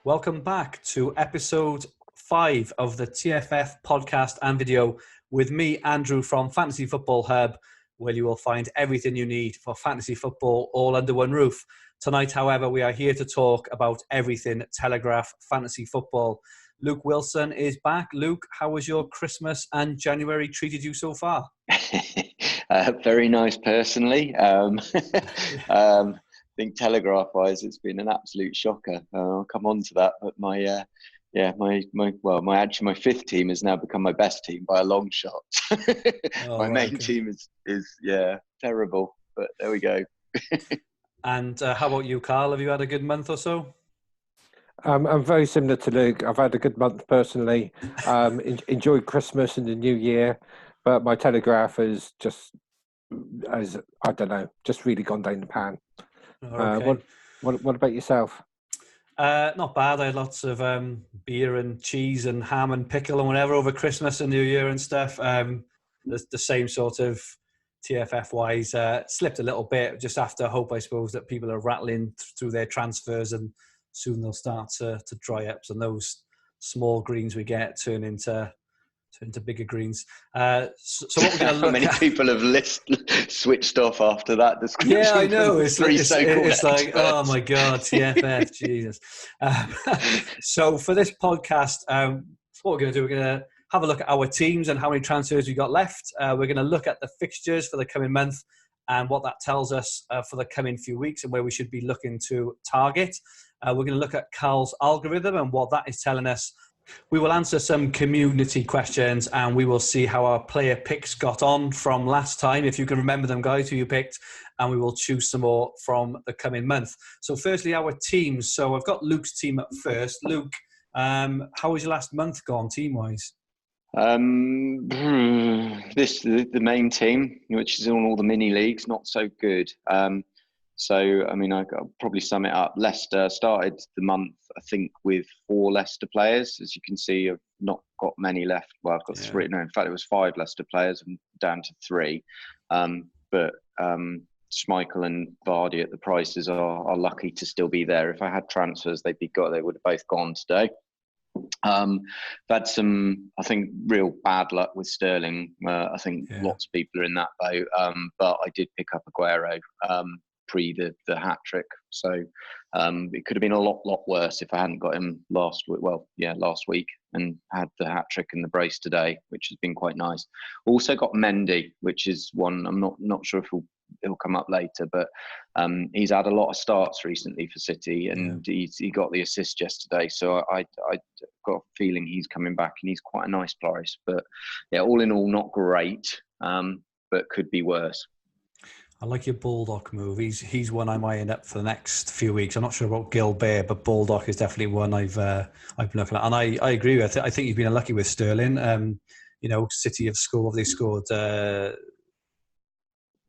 Welcome back to episode 5 of the TFF podcast and video with me, Andrew, from Fantasy Football Hub, where you will find everything you need for fantasy football all under one roof. Tonight, however, we are here to talk about everything Telegraph fantasy football. Luke Wilson is back. Luke, how was your Christmas and January treated you so far? Very nice, personally. I think Telegraph-wise, it's been an absolute shocker. I'll come on to that, but my fifth team has now become my best team by a long shot. My main team is terrible, but there we go. And how about you, Carl? Have you had a good month or so? I'm very similar to Luke. I've had a good month personally. Enjoyed Christmas and the New Year, but my Telegraph has just really gone down the pan. Okay. What about yourself? Not bad. I had lots of beer and cheese and ham and pickle and whatever over Christmas and New Year and stuff. The same sort of TFF-wise. Slipped a little bit just after hope, I suppose, that people are rattling through their transfers and soon they'll start to dry up. And those small greens we get turn into bigger greens. So what we're going to look How many people have switched off after that description? Yeah, I know. It's like, oh my God, TFF, Jesus. So for this podcast, what we're going to do, we're going to have a look at our teams and how many transfers we got left. We're going to look at the fixtures for the coming month and what that tells us for the coming few weeks and where we should be looking to target. We're going to look at Carl's algorithm and what that is telling us. We will answer some community questions and we will see how our player picks got on from last time, if you can remember them, guys, who you picked, and we will choose some more from the coming month. So firstly, our teams. So I've got Luke's team up first. Luke, how was your last month gone team-wise? The main team, which is in all the mini leagues, not so good. I'll probably sum it up. Leicester started the month, I think, with 4 Leicester players. As you can see, I've not got many left. Well, I've got 3. No, in fact, it was 5 Leicester players. I'm down to 3. But Schmeichel and Vardy at the prices are lucky to still be there. If I had transfers, they would have both gone today. I've had some, I think, real bad luck with Sterling. I think lots of people are in that boat. But I did pick up Aguero pre the hat trick, so it could have been a lot worse if I hadn't got him last week and had the hat trick and the brace today, which has been quite nice. Also got Mendy, which is one I'm not sure if he'll come up later, but he's had a lot of starts recently for City and he got the assist yesterday, so I got a feeling he's coming back and he's quite a nice price. But yeah, all in all, not great, but could be worse. I like your Baldock move. He's one I might end up for the next few weeks. I'm not sure about Gilbert, but Baldock is definitely one I've been looking at. And I agree with. I think you've been unlucky with Sterling. City have scored. They scored 8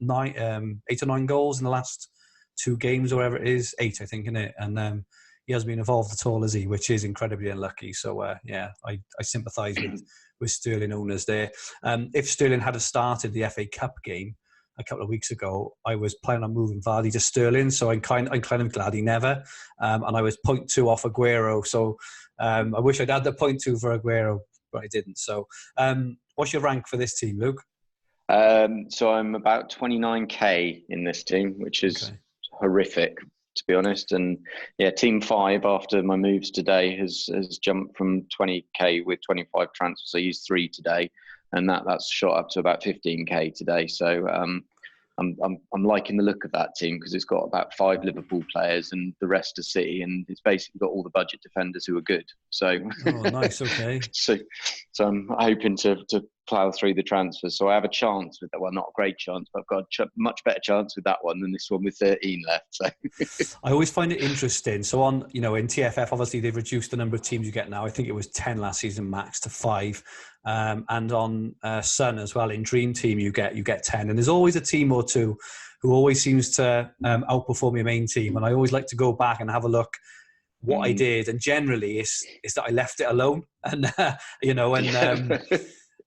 or 9 goals in the last 2 games, or whatever it is. 8, I think, isn't it? And he hasn't been involved at all, has he? Which is incredibly unlucky. So I sympathise with Sterling owners there. If Sterling had started the FA Cup game a couple of weeks ago, I was planning on moving Vardy to Sterling, so I'm kind of glad he never. And I was 0.2 off Aguero, so I wish I'd had the 0.2 for Aguero, but I didn't. So what's your rank for this team, Luke? So I'm about 29k in this team, which is horrific, to be honest. And yeah, team 5 after my moves today has jumped from 20k with 25 transfers. I used 3 today, and that's shot up to about 15k today. So I'm liking the look of that team because it's got about 5 Liverpool players and the rest are City, and it's basically got all the budget defenders who are good. So nice, okay. so I'm hoping to plough through the transfers. So I have a chance with that one, not a great chance, but I've got a much better chance with that one than this one with 13 left. So I always find it interesting. So in TFF, obviously they've reduced the number of teams you get now. I think it was 10 last season max to 5. And on Sun as well, in Dream Team you get 10. And there's always a team or two who always seems to outperform your main team. And I always like to go back and have a look what I did. And generally it's that I left it alone. And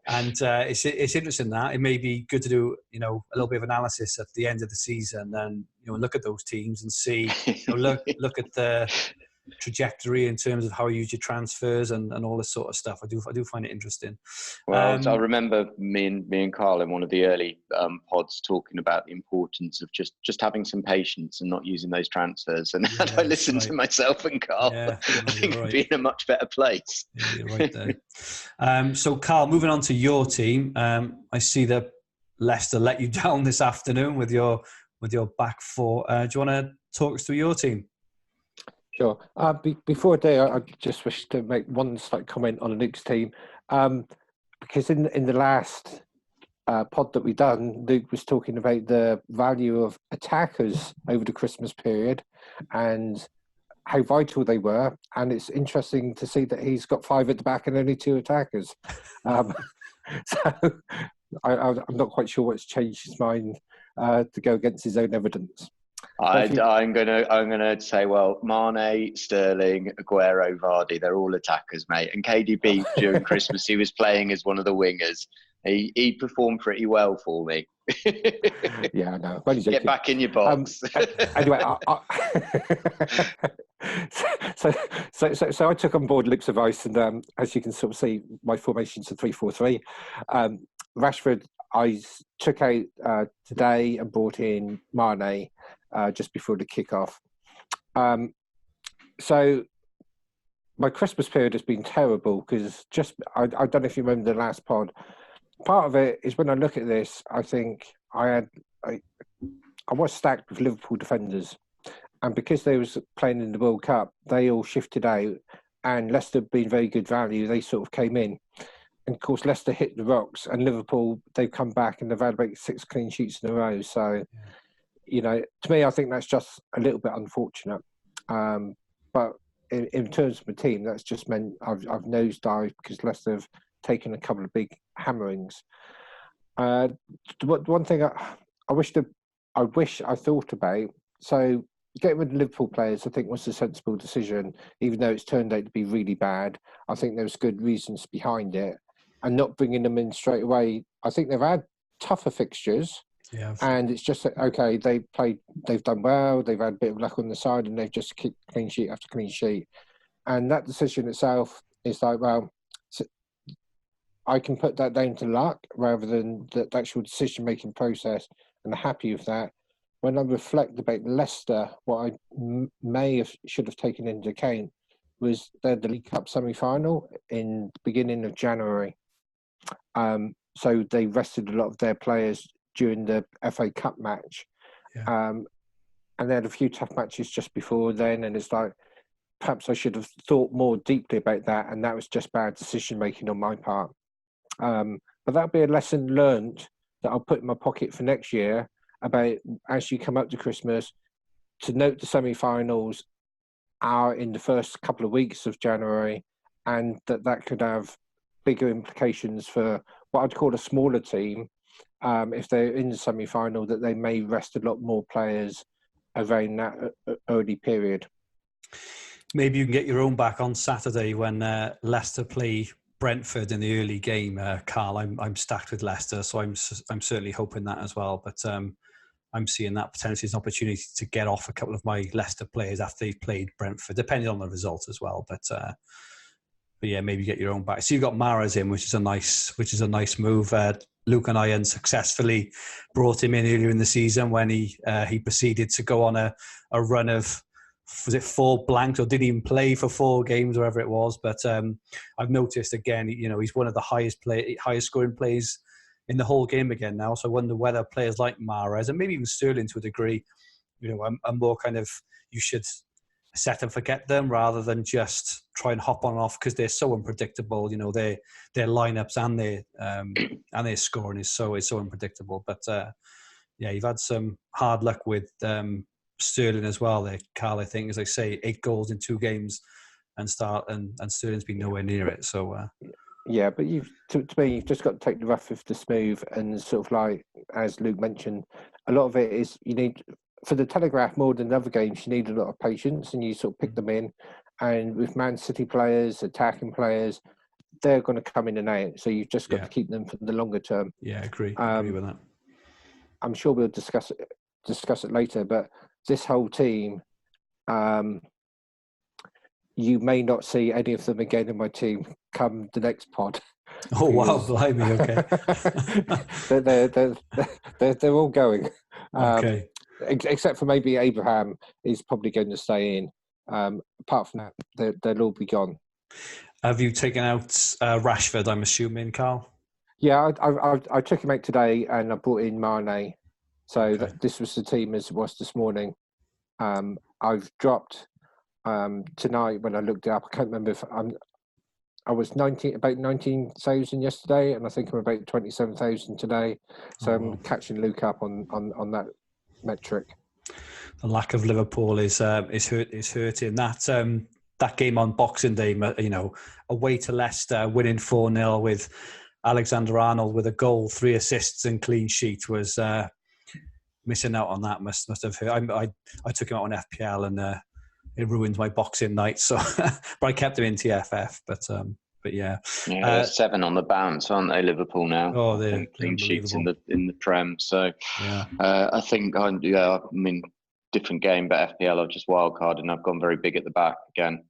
And it's interesting that it may be good to do, a little bit of analysis at the end of the season and, look at those teams and see, look at the trajectory in terms of how you use your transfers and all this sort of stuff. I do find it interesting. Well, so I remember me and Carl in one of the early pods talking about the importance of just having some patience and not using those transfers. And Yeah, I listened to myself and Carl. Yeah, I think it'd be in a much better place. Yeah, you're right there. So, Carl, moving on to your team, I see that Leicester let you down this afternoon with your back four. Do you want to talk us through your team? Sure. Before I do, I just wish to make one slight comment on Luke's team, because in the last pod that we done, Luke was talking about the value of attackers over the Christmas period and how vital they were, and it's interesting to see that he's got 5 at the back and only 2 attackers. So I'm not quite sure what's changed his mind to go against his own evidence. I'm gonna say, well, Mane, Sterling, Aguero, Vardy, they're all attackers, mate. And KDB during Christmas, he was playing as one of the wingers. He performed pretty well for me. Yeah, I know. Get back in your box. Anyway, so I took on board Luke's advice, and as you can sort of see, my formation's a 3-4-3. Rashford, I took out today and brought in Mane just before the kickoff. So my Christmas period has been terrible because I don't know if you remember the last pod. Part of it is when I look at this, I think I was stacked with Liverpool defenders, and because they was playing in the World Cup, they all shifted out, and Leicester being very good value, they sort of came in. And of course, Leicester hit the rocks, and Liverpool, they've come back and they've had about 6 clean sheets in a row. So, you know, to me, I think that's just a little bit unfortunate. But in terms of my team, that's just meant I've nosedived because Leicester have taken a couple of big hammerings. One thing I wish I thought about. So getting rid of Liverpool players, I think, was a sensible decision, even though it's turned out to be really bad. I think there's good reasons behind it, and not bringing them in straight away. I think they've had tougher fixtures, and it's just that, okay, they've done well, they've had a bit of luck on the side, and they've just kicked clean sheet after clean sheet. And that decision itself is like, well, I can put that down to luck rather than the actual decision-making process, and I'm happy with that. When I reflect about Leicester, what I should have taken into account was the League Cup semi-final in the beginning of January. So they rested a lot of their players during the FA Cup match. And they had a few tough matches just before then, and it's like, perhaps I should have thought more deeply about that, and that was just bad decision-making on my part. But that'll be a lesson learned that I'll put in my pocket for next year, about as you come up to Christmas, to note the semi-finals are in the first couple of weeks of January, and that could have bigger implications for what I'd call a smaller team. If they're in the semi-final, that they may rest a lot more players around that early period. Maybe you can get your own back on Saturday when Leicester play Brentford in the early game. Carl, I'm stacked with Leicester, so I'm certainly hoping that as well. But I'm seeing that potentially as an opportunity to get off a couple of my Leicester players after they've played Brentford, depending on the result as well. But yeah, maybe get your own back. So you've got Mahrez in, which is a nice move. Luke and I unsuccessfully brought him in earlier in the season when he proceeded to go on a run of, was it 4 blanks, or didn't even play for 4 games, wherever it was. But I've noticed again, he's one of the highest scoring players in the whole game again now. So I wonder whether players like Mahrez, and maybe even Sterling to a degree, are more kind of, you should set and forget them rather than just try and hop on and off, because they're so unpredictable. Their lineups and their scoring is so unpredictable. But yeah, you've had some hard luck with Sterling as well there, Carl. I think, as I say, 8 goals in 2 games and Sterling's been nowhere near it. So yeah, but you've just got to take the rough with the smooth, and sort of like, as Luke mentioned, a lot of it is you need, for the Telegraph more than other games, you need a lot of patience, and you sort of pick them in. And with Man City players, attacking players, they're going to come in and out. So you've just got to keep them for the longer term. Yeah, I agree with that. I'm sure we'll discuss it later, but this whole team, you may not see any of them again in my team come the next pod. Oh wow, blimey! Okay, they're all going. Okay. Except for maybe Abraham is probably going to stay in. Apart from that, they'll all be gone. Have you taken out Rashford? I'm assuming, Carl. Yeah, I took him out today, and I brought in Mane. So this was the team as it was this morning. I've dropped tonight when I looked it up. I can't remember if I was about 19,000 yesterday, and I think I'm about 27,000 today. So I'm catching Luke up on that metric. The lack of Liverpool is hurting. That game on Boxing Day, away to Leicester, winning 4-0 with Alexander-Arnold with a goal, 3 assists and clean sheet, was missing out on that. Must have hurt. I took him out on FPL and it ruined my boxing night. So, but I kept him in TFF. But yeah. They're 7 on the bounce, aren't they? Liverpool now. Oh, they're clean sheets in the Prem. So yeah. I think I mean, different game, but FPL I've just wildcarded and I've gone very big at the back again.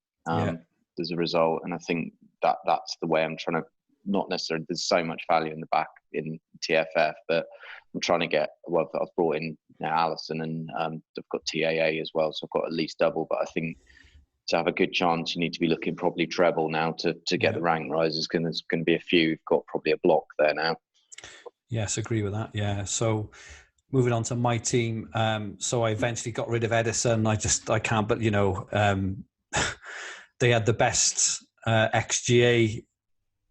As a result, and I think that's the way I'm trying to. Not necessarily. There's so much value in the back in TFF, but I'm trying to get. Well, I've brought in now Allison, and I've got TAA as well, so I've got at least double. But I think to have a good chance, you need to be looking probably treble now to get the rank rises. Because there's going to be a few. You've got probably a block there now. Yes, agree with that. Yeah. So moving on to my team. So I eventually got rid of Edison. I can't. But they had the best XGA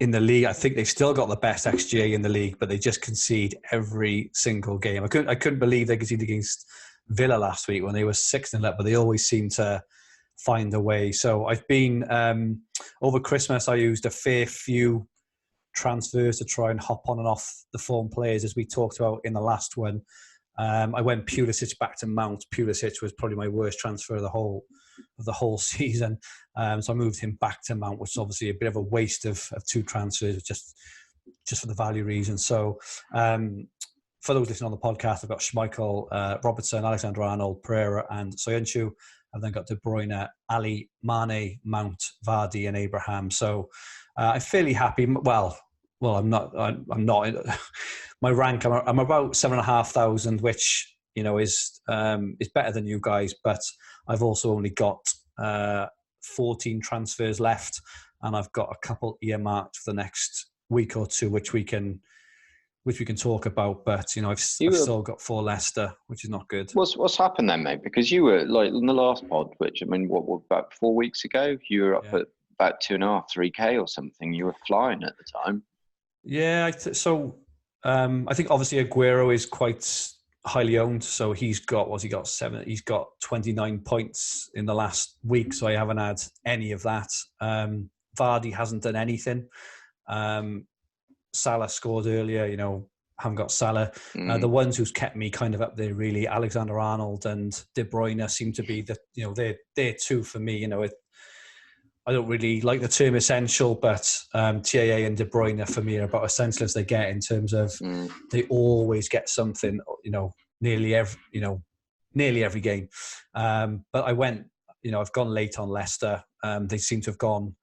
in the league. I think they've still got the best XGA in the league, but they just concede every single game. I couldn't believe they conceded against Villa last week when they were 6-0 up, but they always seem to find a way. So I've been over Christmas. I used a fair few transfers to try and hop on and off the form players, as we talked about in the last one. I went Pulisic back to Mount. Pulisic was probably my worst transfer of the whole season. So I moved him back to Mount, which is obviously a bit of a waste of 2 transfers, just for the value reason. So for those listening on the podcast, I've got Schmeichel, Robertson, Alexander-Arnold, Pereira, and Soyuncu. I've then got De Bruyne, Ali, Mane, Mount, Vardy, and Abraham. So I'm fairly happy. Well, I'm not. My rank, I'm about 7,500, which is better than you guys. But I've also only got 14 transfers left, and I've got a couple earmarked for the next week or two, which we can talk about. But I've still got 4 Leicester, which is not good. What's happened then, mate? Because you were like in the last pod, which I mean, what about 4 weeks ago? You were up at about 2.5, 3K or something. You were flying at the time. Yeah, so I think obviously Aguero is quite highly owned, so he's got 7. He's got 29 points in the last week, so I haven't had any of that. Vardy hasn't done anything. Salah scored earlier. Haven't got Salah. The ones who's kept me kind of up there really, Alexander-Arnold and De Bruyne seem to be they're 2 for me. I don't really like the term essential, but TAA and De Bruyne for me are about essential as they get in terms of they always get something, nearly every game. But I went, I've gone late on Leicester. They seem to have gone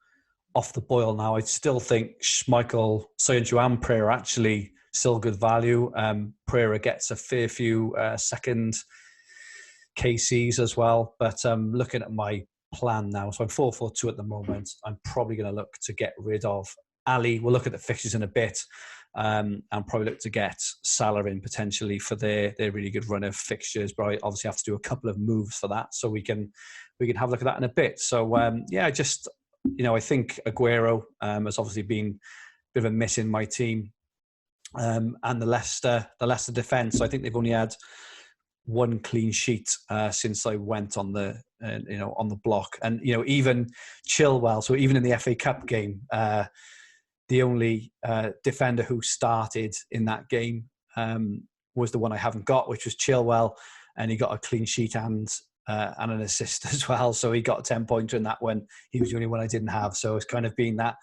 off the boil now. I still think Schmeichel, Soyuncu and Pereira are actually still good value. Pereira gets a fair few second KCs as well. But looking at my plan now, so I'm 4-4-2 at the moment. I'm probably going to look to get rid of Ali. We'll look at the fixtures in a bit, and probably look to get Salah in potentially for their really good run of fixtures. But I obviously have to do a couple of moves for that, so we can have a look at that in a bit. So I think Aguero has obviously been a bit of a miss in my team, and the Leicester defence. I think they've only had 1 clean sheet since I went on the on the block, and even Chilwell. So even in the FA Cup game, the only defender who started in that game was the one I haven't got, which was Chilwell, and he got a clean sheet and an assist as well. So he got a 10-pointer in that one. He was the only one I didn't have. So it's kind of been that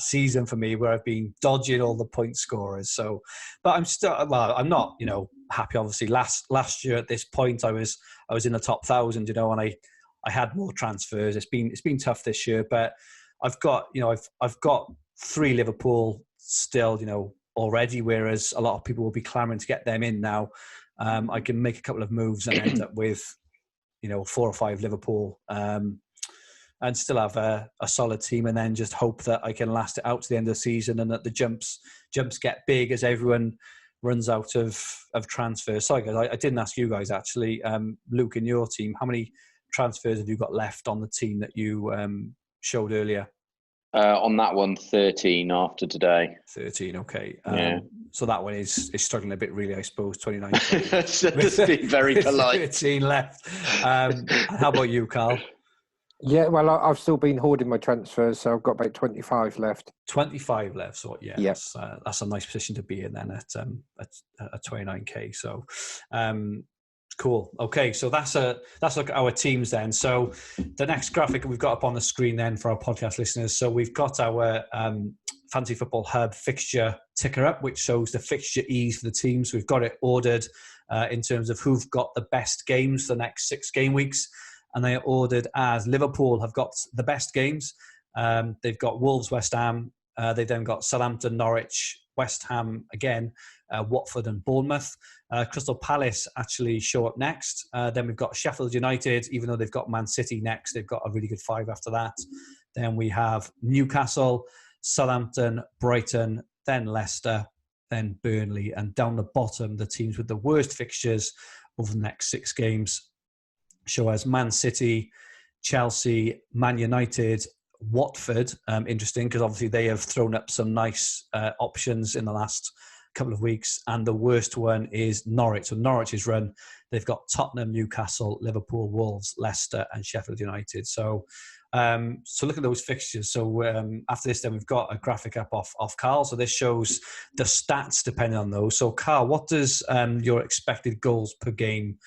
season for me where I've been dodging all the point scorers. So, but I'm not, happy. Obviously, last year at this point, I was in the top 1,000, and I had more transfers. It's been tough this year, but I've got I've got 3 Liverpool still already, whereas a lot of people will be clamoring to get them in now. I can make a couple of moves and end up with 4 or 5 Liverpool, and still have a solid team, and then just hope that I can last it out to the end of the season, and that the jumps get big as everyone runs out of transfers. Sorry guys, I didn't ask you guys actually. Luke, in your team, how many transfers have you got left on the team that you showed earlier? On that one, 13 after today. 13, okay. Yeah. So that one is struggling a bit, really, I suppose. 29. Just being very polite. 13 left. How about you, Carl? Yeah, well, I've still been hoarding my transfers, so I've got about 25 left. 25 left, so yeah. Yep. That's a nice position to be in then at 29k. So, cool. Okay, so that's like our teams then. So the next graphic we've got up on the screen then for our podcast listeners. So we've got our Fantasy Football Hub fixture ticker up, which shows the fixture ease for the teams. We've got it ordered in terms of who've got the best games for the next 6 game weeks. And they are ordered as Liverpool have got the best games. They've got Wolves, West Ham. They've then got Southampton, Norwich, West Ham again, Watford and Bournemouth. Crystal Palace actually show up next. Then we've got Sheffield United, even though they've got Man City next. They've got a really good 5 after that. Then we have Newcastle, Southampton, Brighton, then Leicester, then Burnley. And down the bottom, the teams with the worst fixtures over the next 6 games show as Man City, Chelsea, Man United, Watford. Interesting, because obviously they have thrown up some nice options in the last couple of weeks. And the worst one is Norwich. So Norwich's run, they've got Tottenham, Newcastle, Liverpool, Wolves, Leicester, and Sheffield United. So look at those fixtures. So after this, then we've got a graphic up off Carl. So this shows the stats depending on those. So Carl, what does your expected goals per game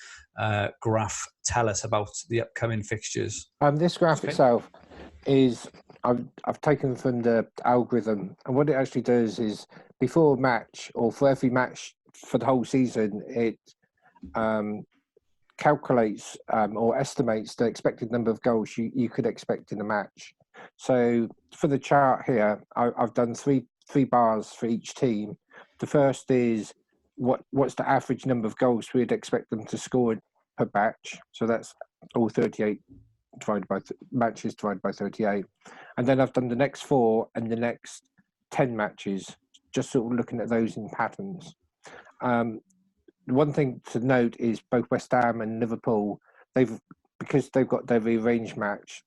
graph tell us about the upcoming fixtures? This graph itself is I've taken from the algorithm, and what it actually does is before a match, or for every match for the whole season, it calculates or estimates the expected number of goals you could expect in a match. So for the chart here, I've done three bars for each team. The first is what's the average number of goals we'd expect them to score per match. So that's all 38 divided by matches divided by 38. And then I've done the next 4 and the next 10 matches, just sort of looking at those in patterns. One thing to note is both West Ham and Liverpool, because they've got their rearranged match,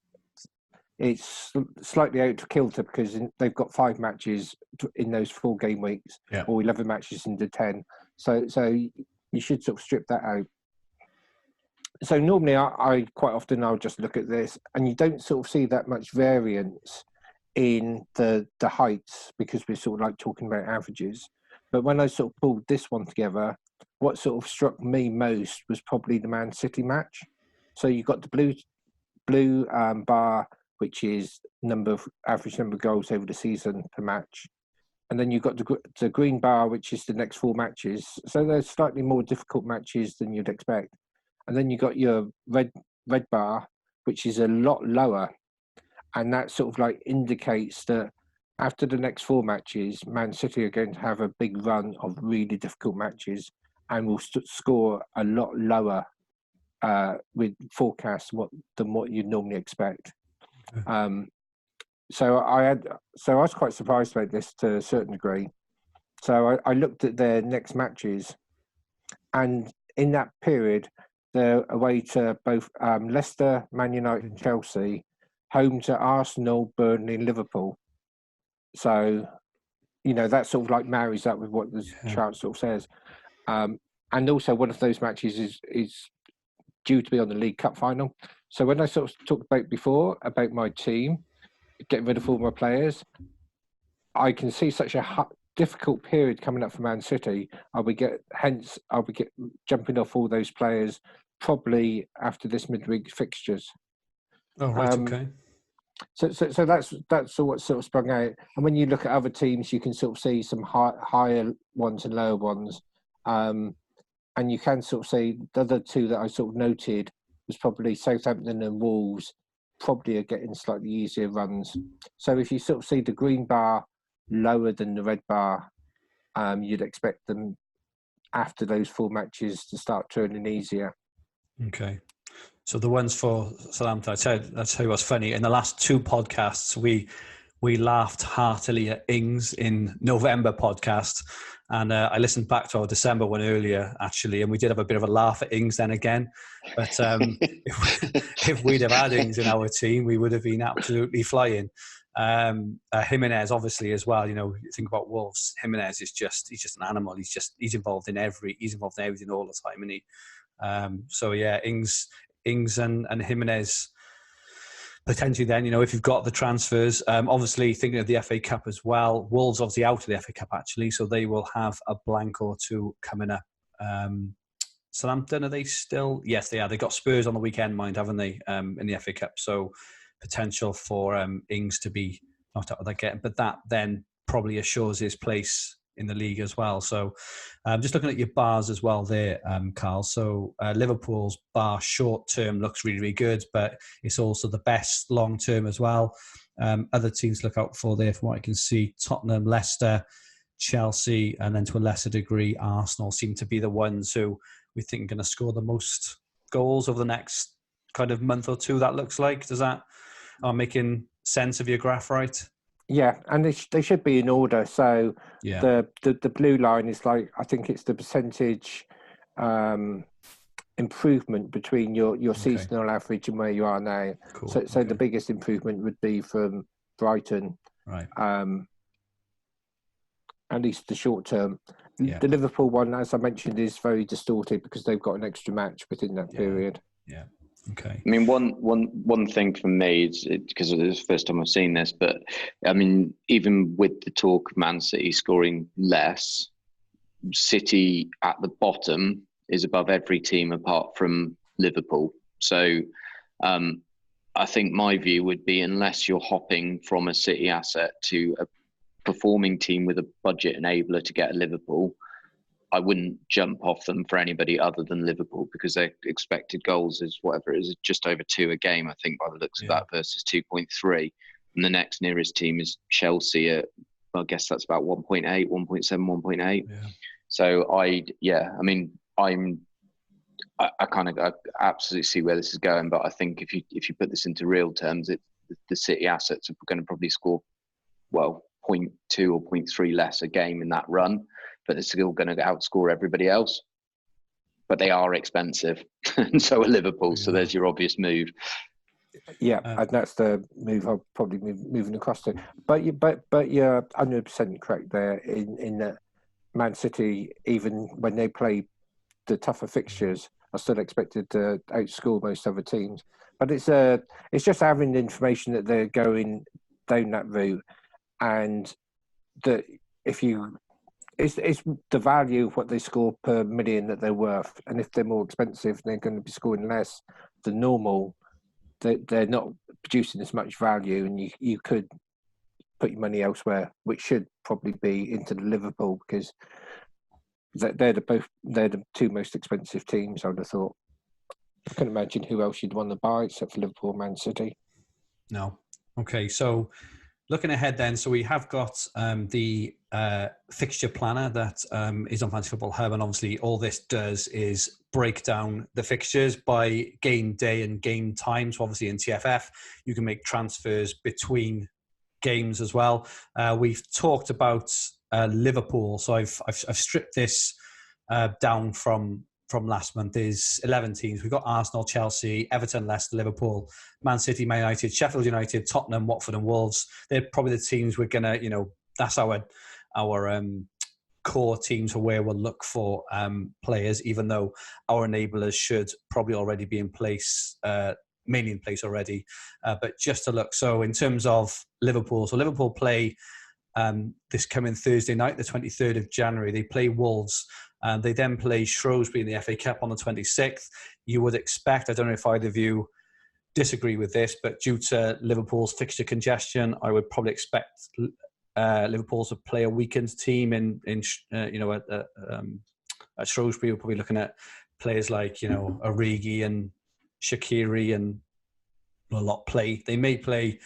it's slightly out of kilter because they've got 5 matches in those 4 game weeks, or 11 matches into 10. So you should sort of strip that out. So normally I quite often I'll just look at this, and you don't sort of see that much variance in the heights because we're sort of like talking about averages. But when I sort of pulled this one together, what sort of struck me most was probably the Man City match. So you've got the blue bar, which is average number of goals over the season per match. And then you've got the green bar, which is the next 4 matches. So they're slightly more difficult matches than you'd expect. And then you've got your red bar, which is a lot lower. And that sort of like indicates that after the next 4 matches, Man City are going to have a big run of really difficult matches and will score a lot lower with forecasts than what you'd normally expect. So I was quite surprised about this to a certain degree. So I looked at their next matches, and in that period, they're away to both Leicester, Man United, and Chelsea, home to Arsenal, Burnley, and Liverpool. So, that sort of like marries up with what the chart sort of says. And also, one of those matches is due to be on the League Cup final. So when I sort of talked about before about my team getting rid of all my players, I can see such a difficult period coming up for Man City. I'll be jumping off all those players probably after this midweek fixtures. Oh, right, okay. So that's what sort of sprung out. And when you look at other teams, you can sort of see some higher ones and lower ones. And you can sort of see the other 2 that I sort of noted was probably Southampton and Wolves probably are getting slightly easier runs. So if you sort of see the green bar lower than the red bar, you'd expect them after those 4 matches to start turning easier. Okay. So the ones for Southampton, I'll tell you what's funny. In the last 2 podcasts, we laughed heartily at Ings in November podcast. And I listened back to our December one earlier, actually, and we did have a bit of a laugh at Ings then again. But if we'd have had Ings in our team, we would have been absolutely flying. Jimenez, obviously, as well. You think about Wolves. Jimenez he's just an animal. He's involved in everything all the time, isn't he? So yeah, Ings and Jimenez potentially then, if you've got the transfers, obviously thinking of the FA Cup as well. Wolves obviously out of the FA Cup actually, so they will have a blank or 2 coming up. Southampton, are they still? Yes, they are. They got Spurs on the weekend, haven't they? In the FA Cup, so potential for Ings to be knocked out of that game, but that then probably assures his place in the league as well. So just looking at your bars as well there, Carl. So Liverpool's bar short term looks really, really good, but it's also the best long term as well. Other teams to look out for there, from what I can see, Tottenham, Leicester, Chelsea, and then to a lesser degree, Arsenal seem to be the ones who we think are going to score the most goals over the next kind of month or 2, that looks like. Does that, am I making sense of your graph right? Yeah, and they should be in order. So the blue line is like, I think it's the percentage improvement between your seasonal average and where you are now. Cool. So the biggest improvement would be from Brighton, right? At least the short term. Yeah. The Liverpool one, as I mentioned, is very distorted because they've got an extra match within that period. Yeah. Okay. I mean, one thing for me is because it is the first time I've seen this, but I mean, even with the talk of Man City scoring less, City at the bottom is above every team apart from Liverpool. So I think my view would be, unless you're hopping from a City asset to a performing team with a budget enabler to get a Liverpool, I wouldn't jump off them for anybody other than Liverpool, because their expected goals is whatever it is, just over 2 a game, I think, by the looks of that, versus 2.3. And the next nearest team is Chelsea at, I guess that's about 1.8, 1.7, 1.8. Yeah. So I absolutely see where this is going, but I think if you put this into real terms, the City assets are going to probably score 0.2 or 0.3 less a game in that run, but they're still going to outscore everybody else. But they are expensive, and so are Liverpool. So there's your obvious move. Yeah, and that's the move I'll probably be moving across to. But you're 100% correct there in that Man City, even when they play the tougher fixtures, are still expected to outscore most other teams. But it's just having the information that they're going down that route, and that it's the value of what they score per million that they're worth. And if they're more expensive, they're going to be scoring less than normal. They're not producing as much value, and you could put your money elsewhere, which should probably be into the Liverpool, because they're the 2 most expensive teams, I would have thought. I couldn't imagine who else you'd want to buy except for Liverpool, Man City. No. Okay, so looking ahead then, so we have got the fixture planner that is on Fantasy Football Hub, and obviously all this does is break down the fixtures by game day and game time. So obviously in TFF, you can make transfers between games as well. We've talked about Liverpool, so I've stripped this down from last month. Is 11 teams. We've got Arsenal, Chelsea, Everton, Leicester, Liverpool, Man City, Man United, Sheffield United, Tottenham, Watford and Wolves. They're probably the teams we're going to, that's our core teams for where we'll look for players, even though our enablers should probably already be in place, mainly in place already. But just to look, so in terms of Liverpool, so Liverpool play this coming Thursday night, the 23rd of January. They play Wolves. They then play Shrewsbury in the FA Cup on the 26th. You would expect, I don't know if either of you disagree with this, but due to Liverpool's fixture congestion, I would probably expect Liverpool to play a weakened team at Shrewsbury. We're probably looking at players like Origi and Shaqiri and a lot play. They may play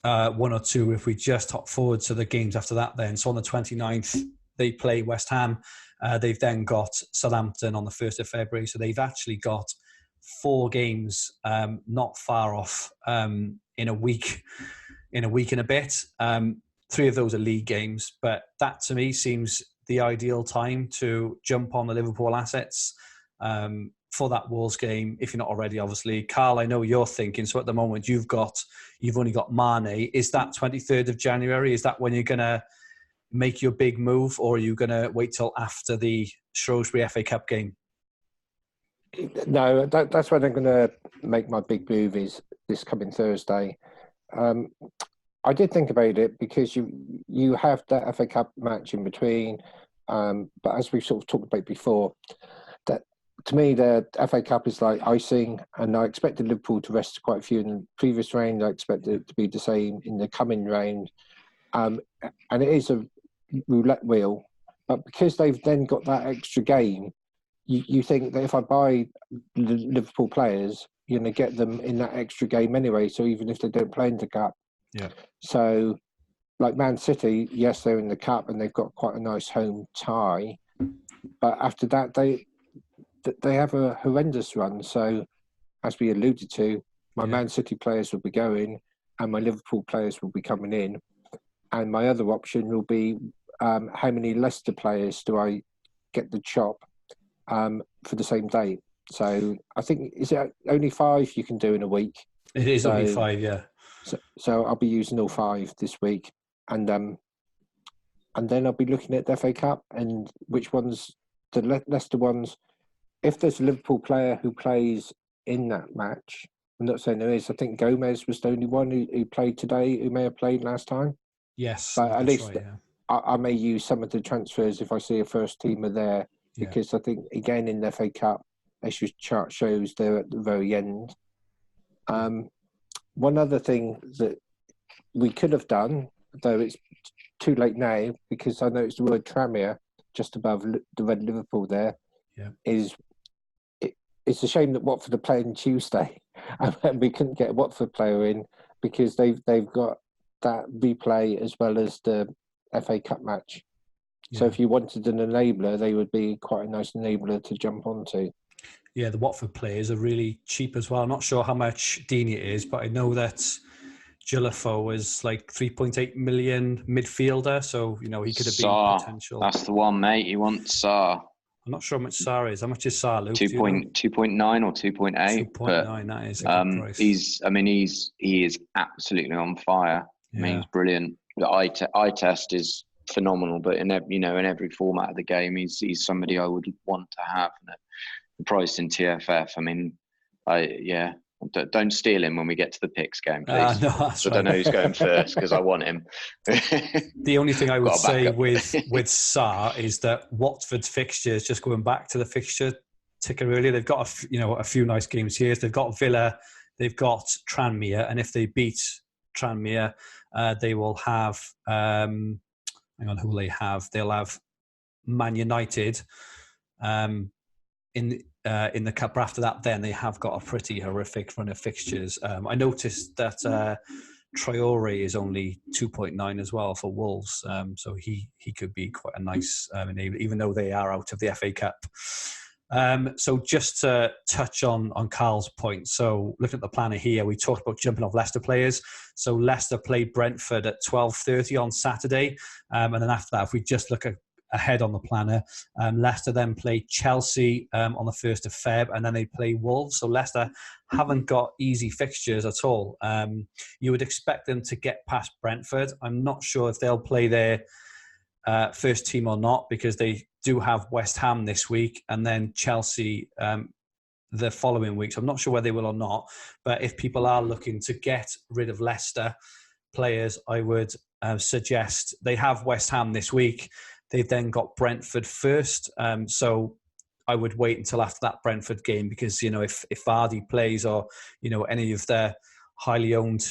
one or two if we just hop forward to the games after that then. So on the 29th, they play West Ham. They've then got Southampton on the 1st of February. So they've actually got 4 games not far off in a week and a bit. 3 of those are league games. But that to me seems the ideal time to jump on the Liverpool assets for that Wolves game, if you're not already, obviously. Carl, I know you're thinking, so at the moment you've only got Mane. Is that 23rd of January? Is that when you're going to make your big move, or are you going to wait till after the Shrewsbury FA Cup game? No, that's when I'm going to make my big move, is this coming Thursday. I did think about it because you have that FA Cup match in between, but as we've sort of talked about before, that to me the FA Cup is like icing, and I expected Liverpool to rest quite a few in the previous round. I expect it to be the same in the coming round, and it is a roulette wheel. But because they've then got that extra game, you think that if I buy Liverpool players, you're going to get them in that extra game anyway. So even if they don't play in the cup. Yeah. So, like Man City, yes, they're in the cup and they've got quite a nice home tie, but after that they have a horrendous run. So, as we alluded to, my Man City players will be going, and my Liverpool players will be coming in, and my other option will be how many Leicester players do I get the chop for the same date. So, I think is it only 5 you can do in a week? It is only 5, yeah. So I'll be using all 5 this week, and then I'll be looking at the FA Cup and which ones, the Leicester ones. If there's a Liverpool player who plays in that match, I'm not saying there is. I think Gomez was the only one who played today, who may have played last time. Yes, but at least right, yeah. I may use some of the transfers if I see a first teamer there, because I think again in the FA Cup, as your chart shows, they're at the very end. One other thing that we could have done, though it's too late now, because I noticed the word Tranmere just above the red Liverpool there, is it's a shame that Watford are playing Tuesday, and we couldn't get a Watford player in because they've got that replay as well as the FA Cup match. So if you wanted an enabler, they would be quite a nice enabler to jump onto. Yeah, the Watford players are really cheap as well. I'm not sure how much Deeney it is, but I know that Gillifo is like 3.8 million midfielder, so he could have been potential. That's the one, mate. You want Sarr. I'm not sure how much Sarr is. How much is Sarr, Luke? 2.9 or 2.8. 2.9, that is a good price. He is absolutely on fire. I mean, he's brilliant. The eye test is phenomenal, but in every format of the game, he's somebody I would want to have. The price in TFF, I mean, don't steal him when we get to the picks game, please. No, that's I don't know who's going first because I want him. The only thing I would say with Sarr is that Watford's fixtures, just going back to the fixture ticker earlier, they've got a few nice games here. They've got Villa, they've got Tranmere, and if they beat Tranmere, they will have hang on, who will they have? They'll have Man United. In the cup. After that, then they have got a pretty horrific run of fixtures. I noticed that Traore is only 2.9 as well for Wolves, so he could be quite a nice enabler, even though they are out of the FA Cup. So just to touch on Carl's point, so looking at the planner here, we talked about jumping off Leicester players. So Leicester played Brentford at 12:30 on Saturday, and then after that, if we just look ahead on the planner, Leicester then play Chelsea on the 1st of Feb, and then they play Wolves. So Leicester haven't got easy fixtures at all. You would expect them to get past Brentford. I'm not sure if they'll play their first team or not, because they do have West Ham this week and then Chelsea the following week. So I'm not sure whether they will or not. But if people are looking to get rid of Leicester players, I would suggest they have West Ham this week. They've then got Brentford first. So I would wait until after that Brentford game, because, if Vardy plays, or, any of their highly owned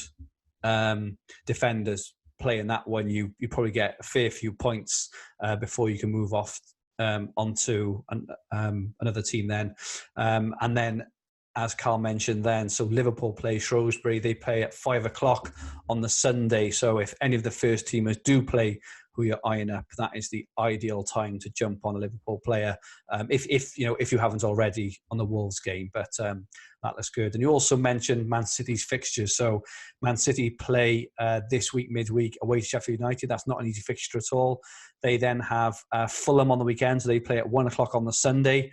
defenders play in that one, you probably get a fair few points before you can move off onto another team then. And then as Carl mentioned then, so Liverpool play Shrewsbury. They play at 5 o'clock on the Sunday. So if any of the first teamers do play who you're eyeing up, that is the ideal time to jump on a Liverpool player. If you haven't already on the Wolves game, but that looks good. And you also mentioned Man City's fixtures. So Man City play this week midweek away to Sheffield United. That's not an easy fixture at all. They then have Fulham on the weekend, so they play at 1 o'clock on the Sunday.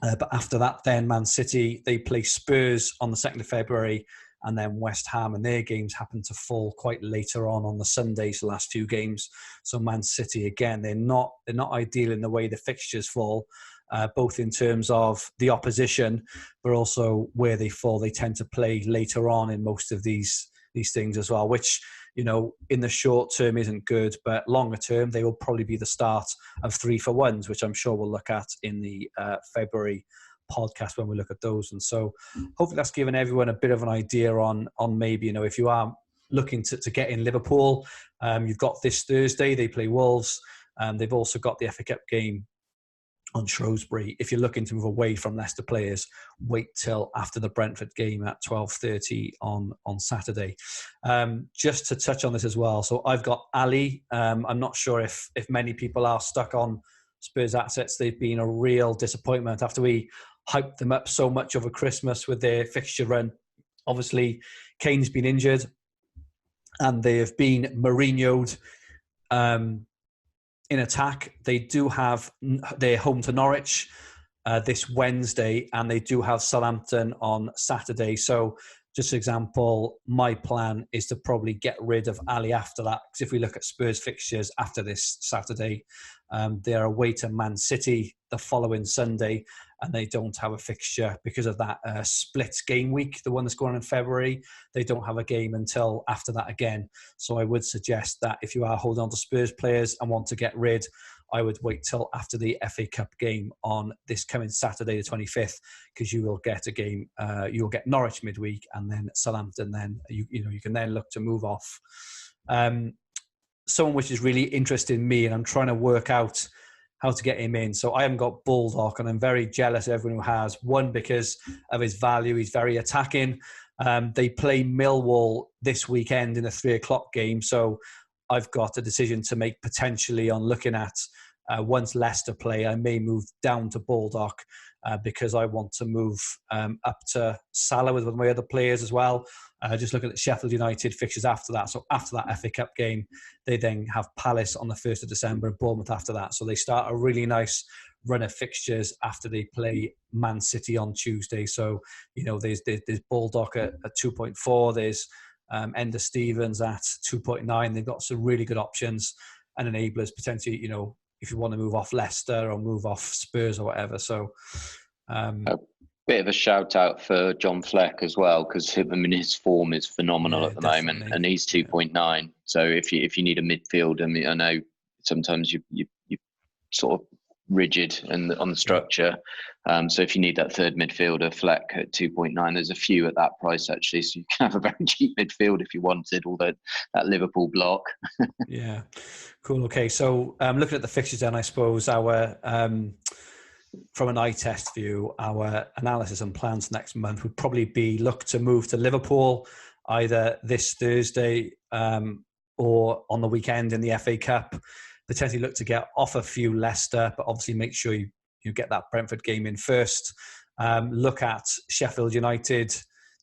But after that, then Man City, they play Spurs on the 2nd of February, and then West Ham, and their games happen to fall quite later on the Sundays, the last 2 games. So Man City, again, they're not ideal in the way the fixtures fall, both in terms of the opposition, but also where they fall. They tend to play later on in most of these things as well, which, in the short term isn't good, but longer term, they will probably be the start of 3-for-1s, which I'm sure we'll look at in the February podcast when we look at those. And so hopefully that's given everyone a bit of an idea on maybe, if you are looking to get in Liverpool, you've got this Thursday, they play Wolves. They've also got the FA Cup game on Shrewsbury. If you're looking to move away from Leicester players, wait till after the Brentford game at 12:30 on Saturday. Just to touch on this as well, so I've got Ali. I'm not sure if many people are stuck on Spurs assets. They've been a real disappointment after we hyped them up so much over Christmas with their fixture run. Obviously, Kane's been injured, and they have been Mourinho'd in attack. They do have their home to Norwich this Wednesday, and they do have Southampton on Saturday. So just for example, my plan is to probably get rid of Ali after that, because if we look at Spurs fixtures after this Saturday, they are away to Man City the following Sunday, and they don't have a fixture because of that split game week, the one that's going on in February. They don't have a game until after that again. So I would suggest that if you are holding on to Spurs players and want to get rid, I would wait till after the FA Cup game on this coming Saturday, the 25th, because you will get a game. You'll get Norwich midweek, and then Southampton. Then you can then look to move off. Someone which is really interesting me, and I'm trying to work out how to get him in. So I haven't got Baldock, and I'm very jealous of everyone who has. One, because of his value, he's very attacking. They play Millwall this weekend in a 3 o'clock game, so I've got a decision to make potentially on looking at once Leicester play. I may move down to Baldock because I want to move up to Salah with my other players as well. Just looking at Sheffield United fixtures after that. So after that FA Cup game, they then have Palace on the 1st of December and Bournemouth after that. So they start a really nice run of fixtures after they play Man City on Tuesday. So, there's Baldock at 2.4. There's Ender Stevens at 2.9. They've got some really good options and enablers potentially, if you want to move off Leicester or move off Spurs or whatever. So a bit of a shout out for John Fleck as well, because his form is phenomenal at the moment, and he's 2.9. So if you need a midfield, I know sometimes you sort of rigid and on the structure. So if you need that third midfielder, Fleck at 2.9, there's a few at that price actually. So you can have a very cheap midfield if you wanted, although that Liverpool block. Yeah, cool. Okay, so looking at the fixtures then, I suppose our from an eye test view, our analysis and plans next month would probably be look to move to Liverpool either this Thursday or on the weekend in the FA Cup. Potentially look to get off a few Leicester, but obviously make sure you get that Brentford game in first. Look at Sheffield United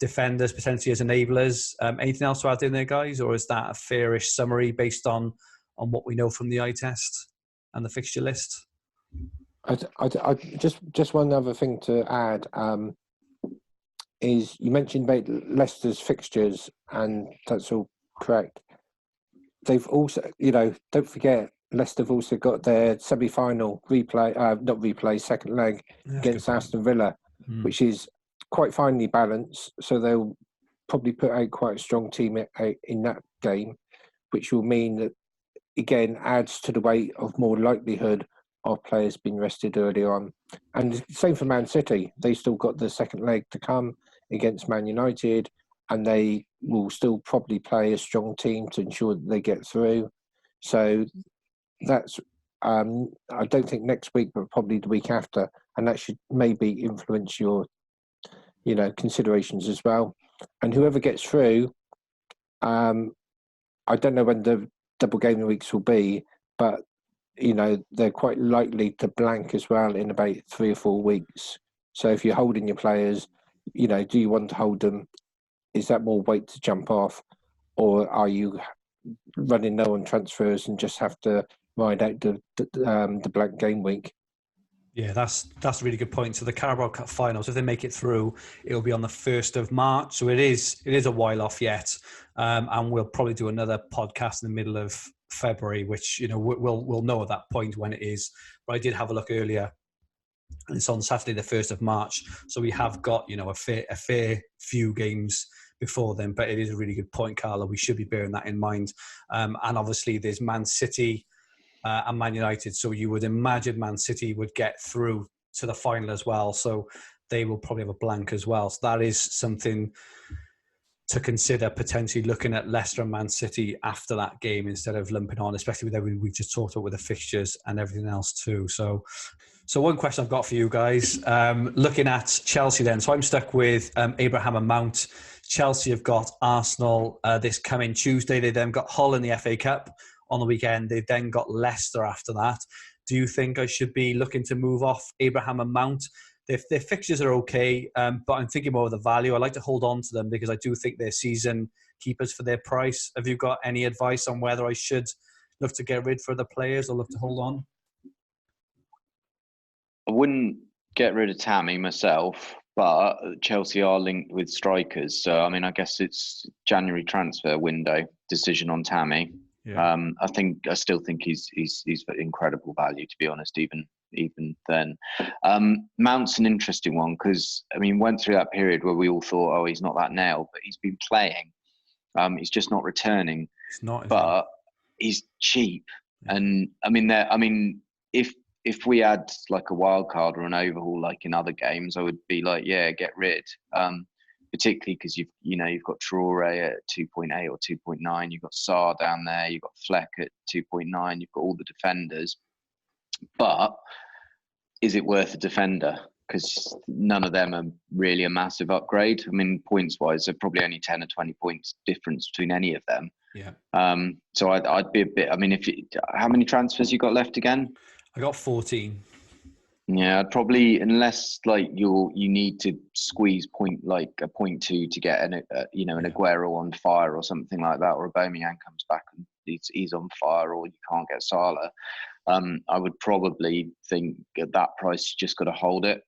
defenders potentially as enablers. Anything else to add in there, guys, or is that a fairish summary based on what we know from the eye test and the fixture list? I just one other thing to add is you mentioned about Leicester's fixtures, and that's all correct. They've also, don't forget, Leicester have also got their semi-final second leg against Aston Villa, which is quite finely balanced. So they'll probably put out quite a strong team in that game, which will mean that, again, adds to the weight of more likelihood of players being rested early on. And the same for Man City. They still got the second leg to come against Man United, and they will still probably play a strong team to ensure that they get through. So that's, I don't think next week, but probably the week after, and that should maybe influence your considerations as well. And whoever gets through, I don't know when the double gaming weeks will be, but they're quite likely to blank as well in about 3 or 4 weeks. So if you're holding your players, do you want to hold them? Is that more weight to jump off, or are you running low on transfers and just have to ride out the blank game week? Yeah, that's a really good point. So the Carabao Cup finals, if they make it through, it'll be on the 1st of March. So it is a while off yet, and we'll probably do another podcast in the middle of February, which we'll know at that point when it is. But I did have a look earlier, and it's on Saturday the 1st of March. So we have got a fair few games before then. But it is a really good point, Carla. We should be bearing that in mind. And obviously there's Man City and Man United. So you would imagine Man City would get through to the final as well. So they will probably have a blank as well. So that is something to consider, potentially looking at Leicester and Man City after that game instead of lumping on, especially with everything we just talked about with the fixtures and everything else too. So one question I've got for you guys, looking at Chelsea then. So I'm stuck with Abraham and Mount. Chelsea have got Arsenal this coming Tuesday. They then got Hull in the FA Cup on the weekend. They've then got Leicester after that. Do you think I should be looking to move off Abraham and Mount? Their fixtures are okay, but I'm thinking more of the value. I like to hold on to them because I do think they're season keepers for their price. Have you got any advice on whether I should look to get rid for the players or look to hold on? I wouldn't get rid of Tammy myself, but Chelsea are linked with strikers. So, I guess it's January transfer window decision on Tammy. Yeah. I still think he's incredible value, to be honest, even then. Mount's an interesting one because, went through that period where we all thought, oh, he's not that nailed, but he's been playing. He's just not returning. It's not, but he's cheap. Yeah. And, if we had like a wild card or an overhaul like in other games, I would be like, yeah, get rid. Particularly because you've got Traore at 2.8 or 2.9, you've got Sarr down there, you've got Fleck at 2.9, you've got all the defenders. But is it worth a defender? Because none of them are really a massive upgrade. Points wise, they're probably only 10 or 20 points difference between any of them. Yeah. So I'd be a bit. How many transfers you got left again? I got 14. Yeah, I'd probably, unless like you need to squeeze a 0.2 to get an Aguero on fire or something like that, or Aubameyang comes back and he's on fire, or you can't get Salah. I would probably think at that price you just got to hold it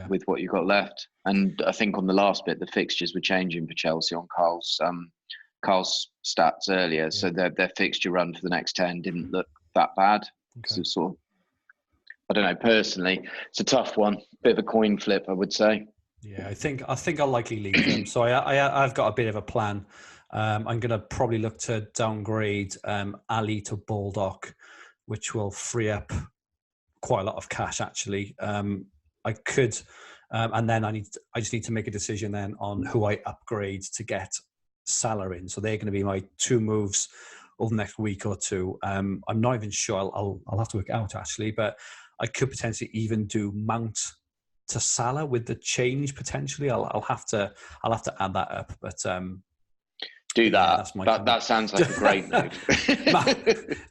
with what you've got left. And I think on the last bit, the fixtures were changing for Chelsea on Carl's stats earlier, so their fixture run for the next 10 didn't look that bad. Okay. So sort of, I don't know, personally, it's a tough one. Bit of a coin flip, I would say. Yeah, I think I'll likely leave them. So I've got a bit of a plan. I'm going to probably look to downgrade Ali to Baldock, which will free up quite a lot of cash, actually. I could, and then I just need to make a decision then on who I upgrade to get Salah in. So they're going to be my two moves over the next week or two. I'm not even sure. I'll have to work it out, actually, but I could potentially even do Mount to Salah with the change potentially. I'll have to add that up, but do that. Yeah, that sounds like a great move.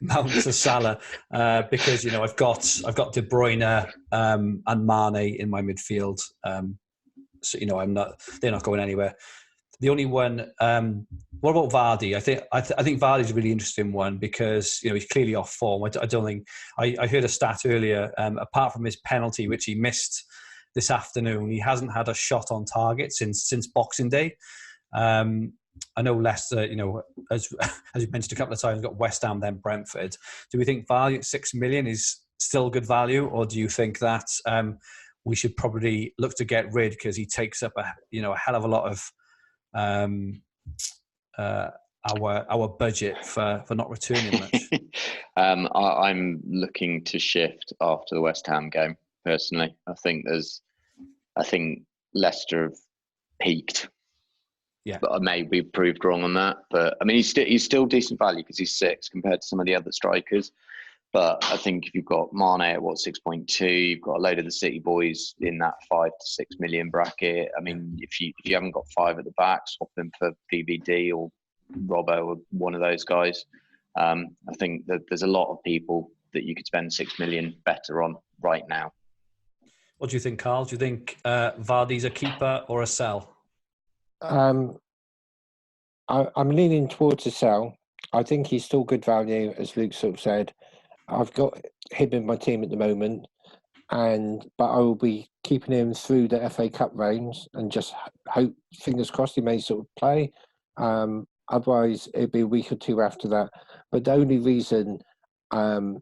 Mount to Salah, because I've got De Bruyne and Mane in my midfield. So they're not going anywhere. The only one, what about Vardy? I think Vardy's a really interesting one because he's clearly off form. I don't think I heard a stat earlier. Apart from his penalty, which he missed this afternoon, he hasn't had a shot on target since Boxing Day. I know Leicester, as you mentioned a couple of times, got West Ham then Brentford. Do we think value at $6 million is still good value, or do you think that we should probably look to get rid because he takes up a hell of a lot of our budget for not returning much? I'm looking to shift after the West Ham game. Personally, I think Leicester have peaked. Yeah, but I may be proved wrong on that. But he's still decent value because he's 6 compared to some of the other strikers. But I think if you've got Mane at 6.2, you've got a load of the City boys in that 5 to 6 million bracket. I mean, if you haven't got 5 at the back, swap them for VVD or Robbo or one of those guys. I think that there's a lot of people that you could spend 6 million better on right now. What do you think, Carl? Do you think Vardy's a keeper or a sell? I'm leaning towards a sell. I think he's still good value, as Luke sort of said. I've got him in my team at the moment, but I will be keeping him through the FA Cup range and just hope, fingers crossed, he may sort of play. Otherwise, it'll be a week or two after that. But the only reason I'll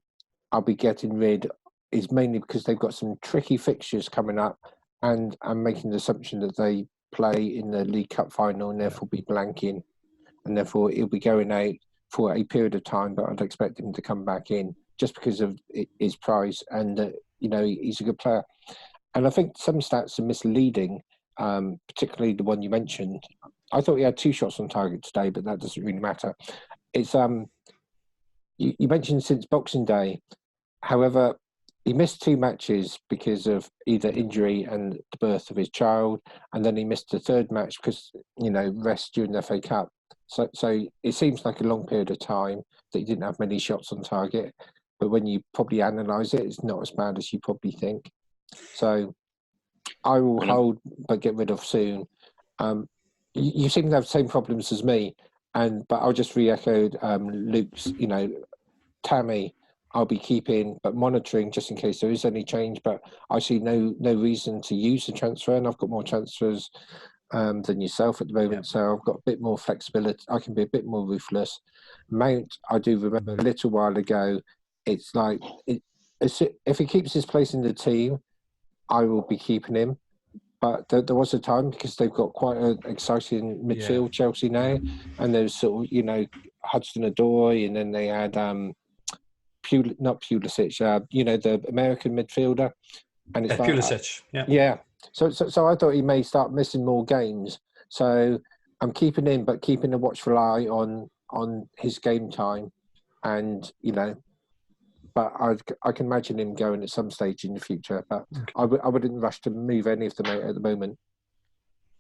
be getting rid is mainly because they've got some tricky fixtures coming up, and I'm making the assumption that they play in the League Cup final and therefore be blanking, and therefore he'll be going out for a period of time, but I'd expect him to come back in just because of his price, and he's a good player. And I think some stats are misleading, particularly the one you mentioned. I thought he had 2 shots on target today, but that doesn't really matter. It's you mentioned since Boxing Day. However, he missed 2 matches because of either injury and the birth of his child, and then he missed the 3rd match because rest during the FA Cup. So it seems like a long period of time that he didn't have many shots on target. But when you probably analyse it, it's not as bad as you probably think. So I will hold, but get rid of soon. You seem to have the same problems as me, but I'll just re-echo Luke's. Tammy, I'll be keeping, but monitoring just in case there is any change. But I see no reason to use the transfer, and I've got more transfers than yourself at the moment, so I've got a bit more flexibility. I can be a bit more ruthless. Mount, I do remember a little while ago. It's like if he keeps his place in the team, I will be keeping him. But there was a time, because they've got quite an exciting midfield, Chelsea now, and there's sort of Hudson-Odoi, and then they had not Pulisic, the American midfielder, and it's Pulisic, So I thought he may start missing more games. So I'm keeping him, but keeping a watchful eye on his game time, and but I can imagine him going at some stage in the future. But I wouldn't rush to move any of them out at the moment.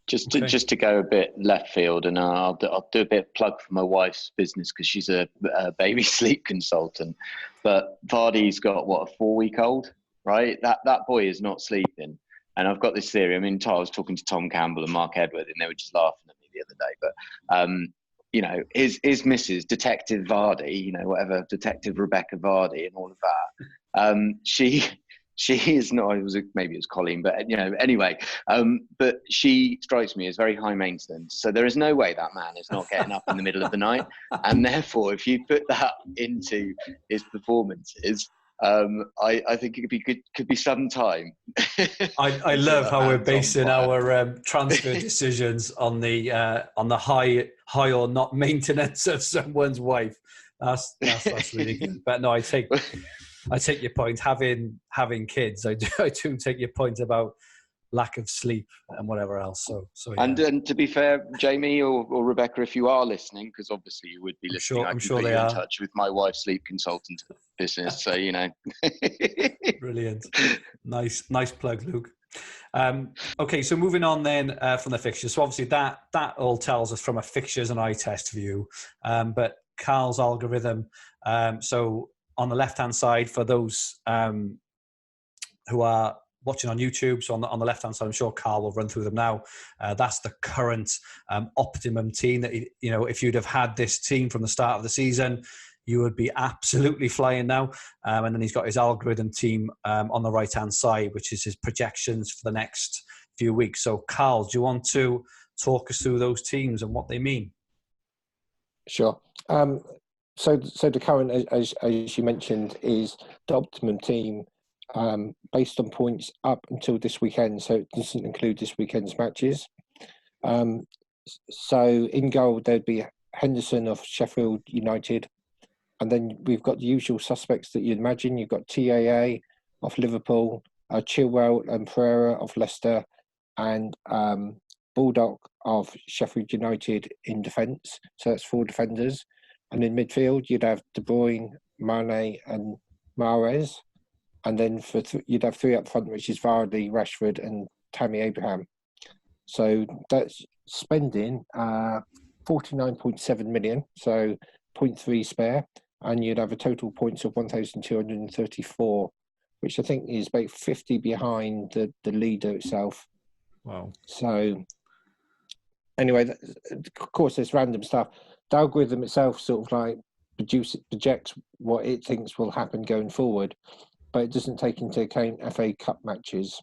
Just to go a bit left field, and I'll do a bit of plug for my wife's business because she's a baby sleep consultant. But Vardy's got a 4-week-old, right? That boy is not sleeping. And I've got this theory. I mean, I was talking to Tom Campbell and Mark Edward, and they were just laughing at me the other day. But his missus, Detective Vardy, whatever, Detective Rebecca Vardy, and all of that. She is not. Maybe it was Colleen, but anyway. But she strikes me as very high maintenance. So there is no way that man is not getting up in the middle of the night, and therefore, if you put that into his performances, I think it could be some time. I love how we're basing our transfer decisions on the high or not maintenance of someone's wife. That's really good. But no, I take your point. Having kids, I do take your point about lack of sleep and whatever else. So yeah. And to be fair, Jamie or Rebecca, if you are listening, because obviously you would be listening, I'm sure put they you are in touch with my wife's sleep consultant business. So Brilliant, nice plug, Luke. Okay, so moving on then from the fixtures. So obviously that all tells us from a fixtures and eye test view, but Carl's algorithm. So on the left hand side, for those who are watching on YouTube, so on the left-hand side, I'm sure Carl will run through them now. That's the current optimum team that, if you'd have had this team from the start of the season, you would be absolutely flying now. And then he's got his algorithm team on the right-hand side, which is his projections for the next few weeks. So Carl, do you want to talk us through those teams and what they mean? Sure. So the current, as you mentioned, is the optimum team based on points up until this weekend. So it doesn't include this weekend's matches. So in goal, there'd be Henderson of Sheffield United. And then we've got the usual suspects that you'd imagine. You've got TAA of Liverpool, Chilwell and Pereira of Leicester, and Baldock of Sheffield United in defence. So that's 4 defenders. And in midfield, you'd have De Bruyne, Mane and Mahrez, and then you'd have three up front, which is Vardy, Rashford, and Tammy Abraham. So that's spending 49.7 million, so 0.3 spare, and you'd have a total points of 1,234, which I think is about 50 behind the leader itself. Wow. So anyway, of course, there's random stuff. The algorithm itself sort of like projects what it thinks will happen going forward, but it doesn't take into account FA Cup matches.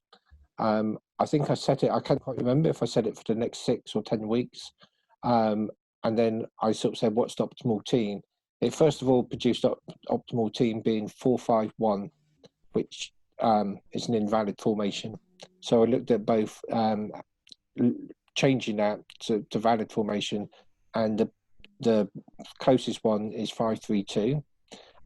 I think I set it, I can't quite remember if I set it for the next 6 or 10 weeks. And then I sort of said, what's the optimal team? It first of all produced optimal team being 4-5-1, which is an invalid formation. So I looked at both changing that to valid formation, and the closest one is 5-3-2,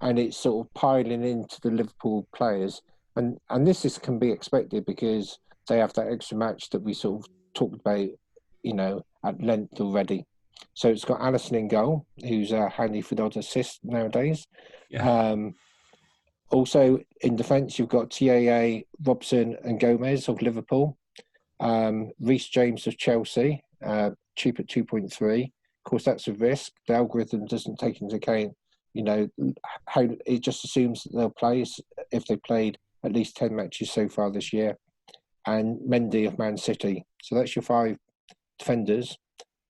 and it's sort of piling into the Liverpool players. And this can be expected because they have that extra match that we sort of talked about, at length already. So it's got Alisson in goal, who's handy for the assist nowadays. Yeah. Also in defence, you've got TAA, Robson, and Gomez of Liverpool. Reece James of Chelsea, cheap at 2.3. Of course, that's a risk. The algorithm doesn't take into account, how it just assumes that they'll play if they played at least 10 matches so far this year. And Mendy of Man City. So that's your 5 defenders.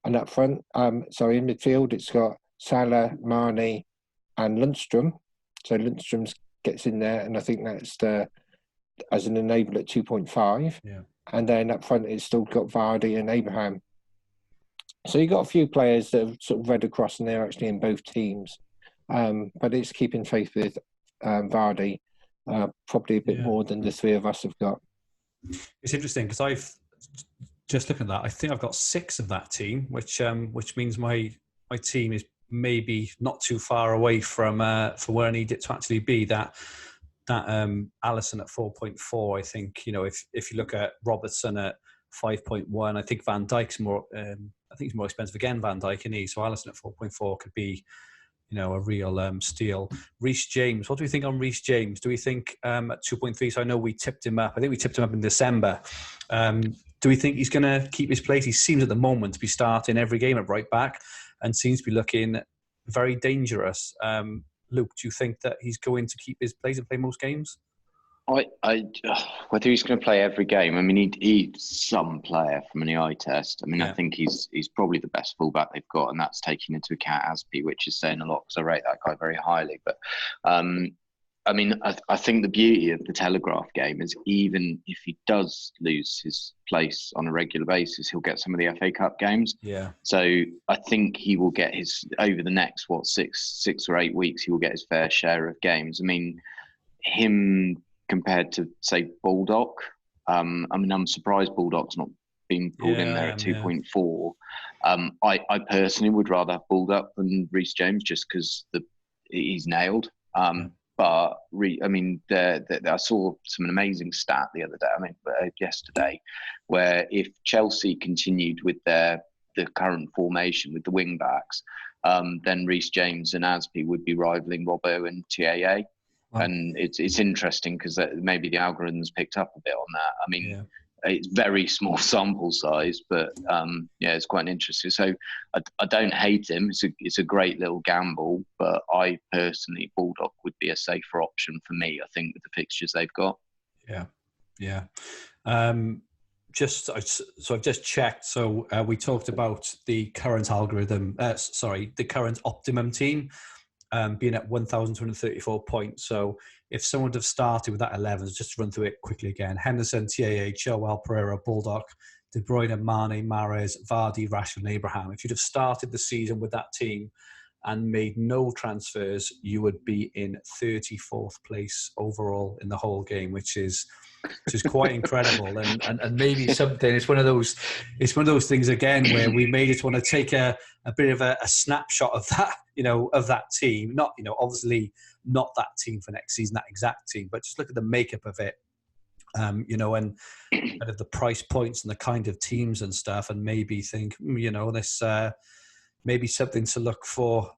And up front, in midfield, it's got Salah, Mane, and Lundstrom. So Lundstrom gets in there, and I think that's as an enabler at 2.5. Yeah. And then up front, it's still got Vardy and Abraham. So you've got a few players that have sort of read across, and they're actually in both teams. But it's keeping faith with Vardy, probably a bit more than the three of us have got. It's interesting because I've just looking at that. I think I've got 6 of that team, which means my team is maybe not too far away from where I need it to actually be. That Alisson at 4.4. I think if you look at Robertson at 5.1, I think Van Dijk's more. I think he's more expensive again. Van Dijk, isn't he? So Alisson at 4.4 could be a real steal. Reece James, what do we think on Reece James? Do we think at 2.3? So I know we tipped him up. I think we tipped him up in December. Do we think he's going to keep his place? He seems at the moment to be starting every game at right back and seems to be looking very dangerous. Luke, do you think that he's going to keep his place and play most games? Whether he's going to play every game, I mean, he's some player from an eye test. I mean, I think he's probably the best fullback they've got, and that's taking into account Aspie, which is saying a lot because I rate that guy very highly. But I mean, I think the beauty of the Telegraph game is even if he does lose his place on a regular basis, he'll get some of the FA Cup games. Yeah. So I think he will get his, over the next, 6 or 8 weeks, he will get his fair share of games. I mean, him compared to, say, Baldock, I mean, I'm surprised Baldock's not been pulled in there at 2.4. I personally would rather have Baldock than Reece James just because he's nailed. But I mean, I saw some amazing stat the other day. I mean, yesterday, where if Chelsea continued with the current formation with the wing backs, then Reece James and Aspie would be rivaling Robbo and TAA. Wow. And it's interesting because maybe the algorithms picked up a bit on that. I mean, it's very small sample size, but it's quite interesting. So I don't hate him. It's a great little gamble, but I personally, Baldock would be a safer option for me, I think, with the fixtures they've got. Yeah. I've just checked. So we talked about the current algorithm. The current optimum team. Being at 1,234 points. So if someone would have started with that 11, just to run through it quickly again: Henderson, TAA, Chilwell, Pereira, Baldock, De Bruyne, Mane, Mahrez, Vardy, Rashford, and Abraham. If you'd have started the season with that team and made no transfers, you would be in 34th place overall in the whole game, which is quite incredible. And maybe something, it's one of those things again where we may just want to take a bit of a snapshot of that, of that team. Not, obviously not that team for next season, that exact team, but just look at the makeup of it, and kind of the price points and the kind of teams and stuff, and maybe think, this maybe something to look for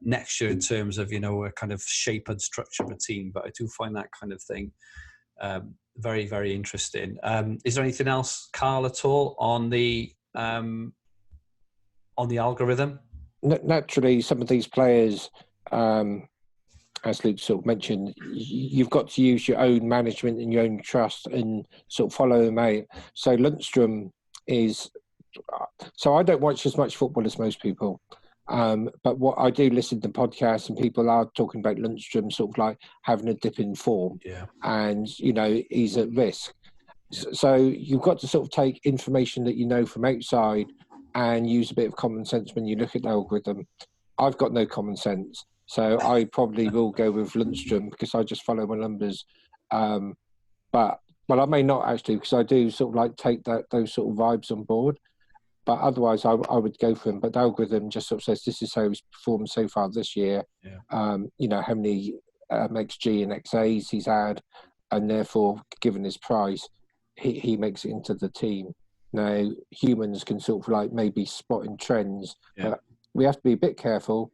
next year in terms of, a kind of shape and structure of a team. But I do find that kind of thing very, very interesting. Is there anything else, Carl, at all on the algorithm? Naturally, some of these players, as Luke sort of mentioned, you've got to use your own management and your own trust and sort of follow them out. So Lundstrom is... So I don't watch as much football as most people. But what I do listen to podcasts, and people are talking about Lundstrom sort of like having a dip in form. Yeah. And, he's at risk. So you've got to sort of take information that you know from outside and use a bit of common sense when you look at the algorithm. I've got no common sense, so I probably will go with Lundstrom because I just follow my numbers. But I may not actually, because I do sort of like take those sort of vibes on board. But otherwise, I would go for him. But the algorithm just sort of says this is how he's performed so far this year. Yeah. How many XG and XAs he's had, and therefore, given his price, he makes it into the team. Now, humans can sort of like maybe spotting trends, but we have to be a bit careful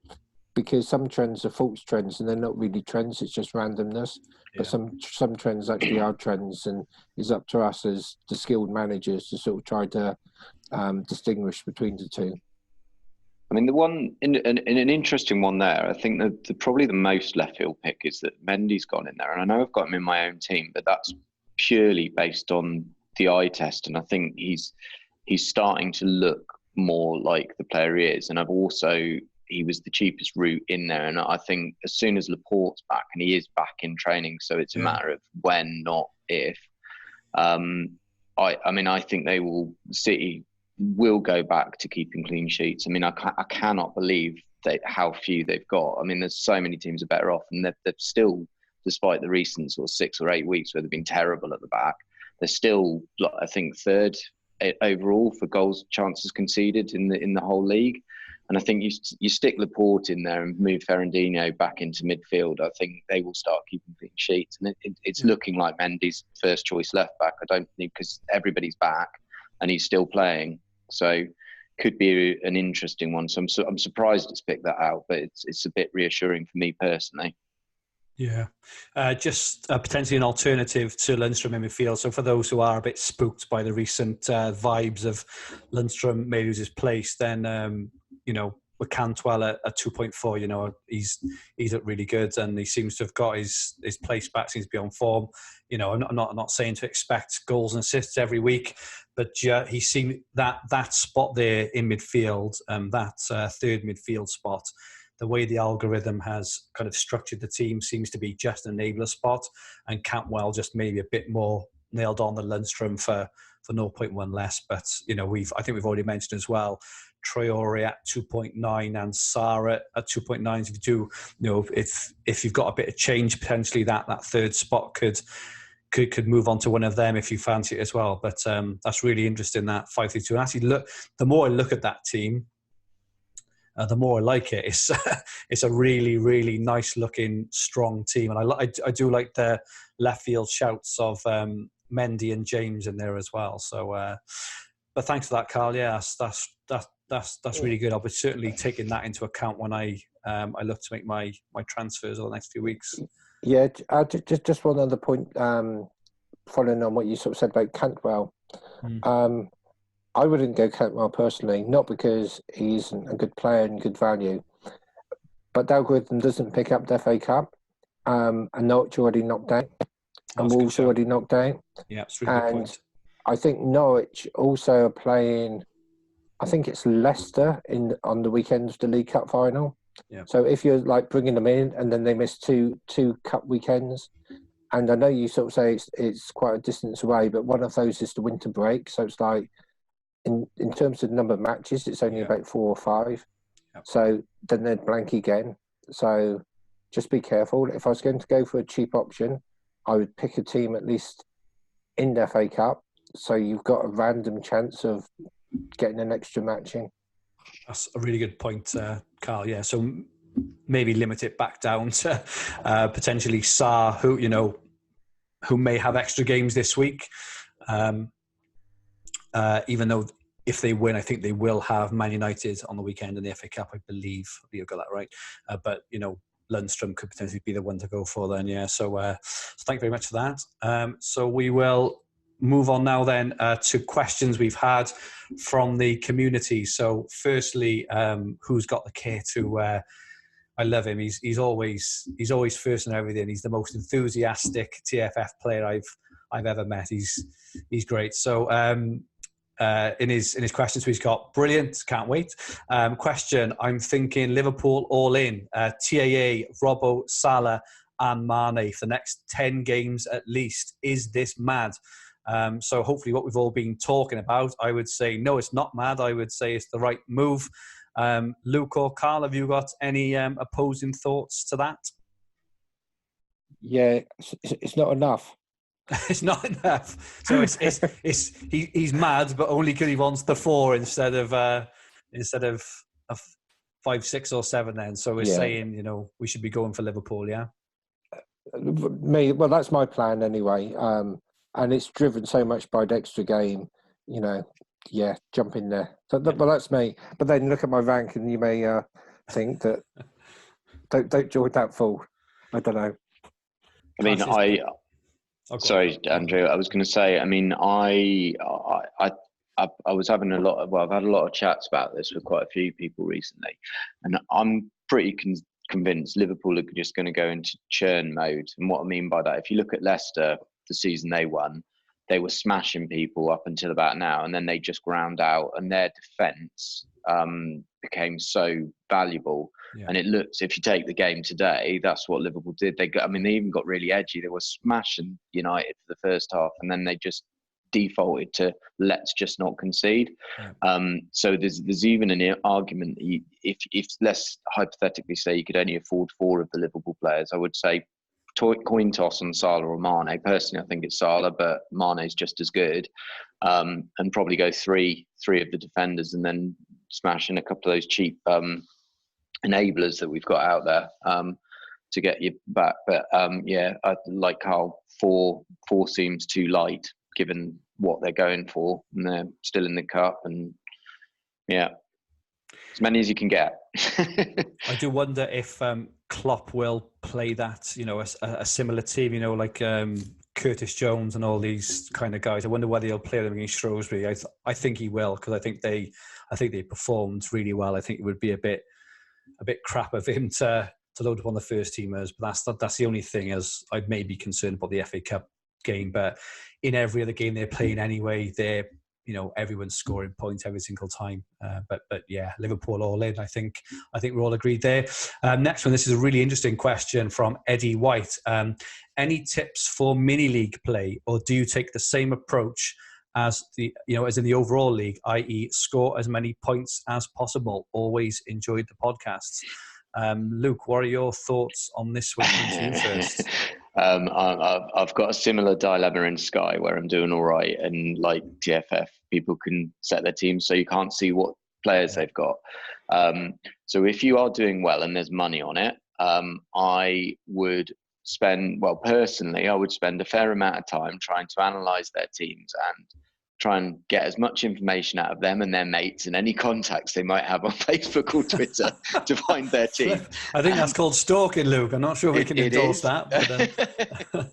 because some trends are false trends and they're not really trends, it's just randomness. But some trends actually are trends, and it's up to us as the skilled managers to sort of try to distinguish between the two. I mean, the one in an interesting one there, I think that probably the most left field pick is that Mendy's gone in there, and I know I've got him in my own team, but that's purely based on the eye test, and I think he's starting to look more like the player he is. And he was the cheapest route in there, and I think as soon as Laporte's back, and he is back in training, so it's a matter of when, not if. I think City will go back to keeping clean sheets. I mean, I cannot believe how few they've got. I mean, there's so many teams are better off, and they've still, despite the recent sort of 6 or 8 weeks where they've been terrible at the back, they're still, I think, third overall for goals chances conceded in the whole league. And I think you stick Laporte in there and move Ferrandinho back into midfield, I think they will start keeping clean sheets. And it's looking like Mendy's first choice left back. I don't think, because everybody's back and he's still playing. So could be an interesting one. So I'm surprised it's picked that out, but it's a bit reassuring for me personally. Yeah, just potentially an alternative to Lundstrom in midfield. So for those who are a bit spooked by the recent vibes of Lundstrom may lose his place, then with Cantwell at 2.4, he's at really good, and he seems to have got his place back. Seems to be on form. I'm not saying to expect goals and assists every week, but he seemed that spot there in midfield, that third midfield spot. The way the algorithm has kind of structured the team seems to be just an enabler spot, and Cantwell just maybe a bit more nailed on than Lundstrom for 0.1 less. But I think we've already mentioned as well, Traore at 2.9 and Sarr at 2.9. If you do, if you've got a bit of change, potentially that third spot could move on to one of them if you fancy it as well. But that's really interesting, that 5-3-2. And actually, the more I look at that team, the more I like it. It's a really, really nice looking, strong team, and I do like the left field shouts of Mendy and James in there as well. So, but thanks for that, Carl. Yeah, that's really good. I'll be certainly taking that into account when I look to make my transfers over the next few weeks. Yeah, just one other point, following on what you sort of said about Cantwell. I wouldn't go Cantwell personally, not because he isn't a good player and good value, but the algorithm doesn't pick up the FA Cup, and Norwich already knocked out, and Wolves already knocked out. Yeah, it's really good point. I think Norwich also are playing, I think it's Leicester on the weekend of the League Cup final. Yeah. So if you're like bringing them in and then they miss two cup weekends, and I know you sort of say it's quite a distance away, but one of those is the winter break, so it's like, in terms of number of matches, it's only about 4 or 5. Yep. So then they'd blank again. So just be careful. If I was going to go for a cheap option, I would pick a team at least in the FA Cup, so you've got a random chance of getting an extra match in. That's a really good point, Carl. Yeah, so maybe limit it back down to potentially Sarr, who may have extra games this week. Even though if they win, I think they will have Man United on the weekend in the FA Cup, I believe. You've got that right. But, Lundstrom could potentially be the one to go for then, yeah. So thank you very much for that. So we will move on now then to questions we've had from the community. So firstly, who's got the kit? I love him. He's always first in everything. He's the most enthusiastic TFF player I've ever met. He's great. So in his questions, he's got brilliant. Can't wait. Question: I'm thinking Liverpool all in. TAA, Robbo, Salah, and Mane for the next 10 games at least. Is this mad? So hopefully, what we've all been talking about, I would say no, it's not mad. I would say it's the right move. Luke or Carl, have you got any opposing thoughts to that? Yeah, it's not enough. It's not enough. So he's mad, but only because he wants the 4 instead of 5, 6, or 7. Then, so we're saying we should be going for Liverpool. Yeah. Well, that's my plan anyway. And it's driven so much by the extra game. Jump in there. But that's me. But then look at my rank, and you may think that don't join that fool. I don't know. I mean, sorry, Andrew. I was going to say. I mean, I was having a lot of. Well, I've had a lot of chats about this with quite a few people recently, and I'm pretty convinced Liverpool are just going to go into churn mode. And what I mean by that, if you look at Leicester, the season they won, they were smashing people up until about now, and then they just ground out, and their defence became so valuable. Yeah. And it looks, if you take the game today, that's what Liverpool did. They even got really edgy. They were smashing United for the first half, and then they just defaulted to let's just not concede. Yeah. So there's even an argument. If let's hypothetically say you could only afford 4 of the Liverpool players, I would say coin toss on Salah or Mane. Personally, I think it's Salah, but Mane's just as good. And probably go three of the defenders, and then smash in a couple of those cheap enablers that we've got out there to get you back. But I like Carl. 4 seems too light given what they're going for, and they're still in the cup. And as many as you can get. I do wonder if Klopp will play that, a similar team, like Curtis Jones and all these kind of guys. I wonder whether he'll play them against Shrewsbury. I think he will, because I think they performed really well. I think it would be a bit crap of him to load up on the first teamers, but that's the only thing, as I'd maybe concerned about the FA Cup game. But in every other game they're playing anyway, they're everyone's scoring points every single time. But Liverpool all in. I think we're all agreed there. Next one. This is a really interesting question from Eddie White. Any tips for mini league play, or do you take the same approach as as in the overall league, i.e., score as many points as possible? Always enjoyed the podcasts. Luke, what are your thoughts on this one? First. I've got a similar dilemma in Sky where I'm doing all right, and like TFF, people can set their teams so you can't see what players they've got. So if you are doing well and there's money on it, I would spend a fair amount of time trying to analyse their teams and try and get as much information out of them and their mates and any contacts they might have on Facebook or Twitter to find their team. I think that's called stalking, Luke. I'm not sure we can endorse that. But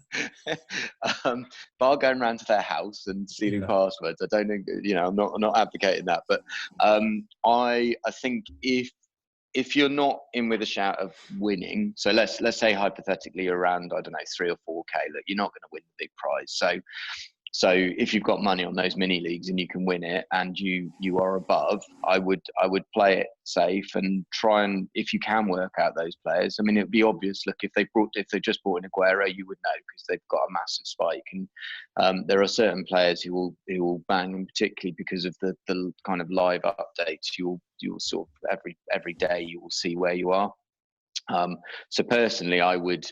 bar going around to their house and stealing passwords. I don't think, I'm not advocating that. But I think if you're not in with a shout of winning, so let's say hypothetically around, I don't know, 3 or 4K, look, you're not going to win the big prize. So if you've got money on those mini leagues and you can win it and you are above, I would play it safe and try and, if you can, work out those players. I mean, it'd be obvious. Look, if they just brought in Aguero, you would know because they've got a massive spike. And there are certain players who will bang, and particularly because of the kind of live updates, you'll sort of every day you will see where you are. So personally, I would.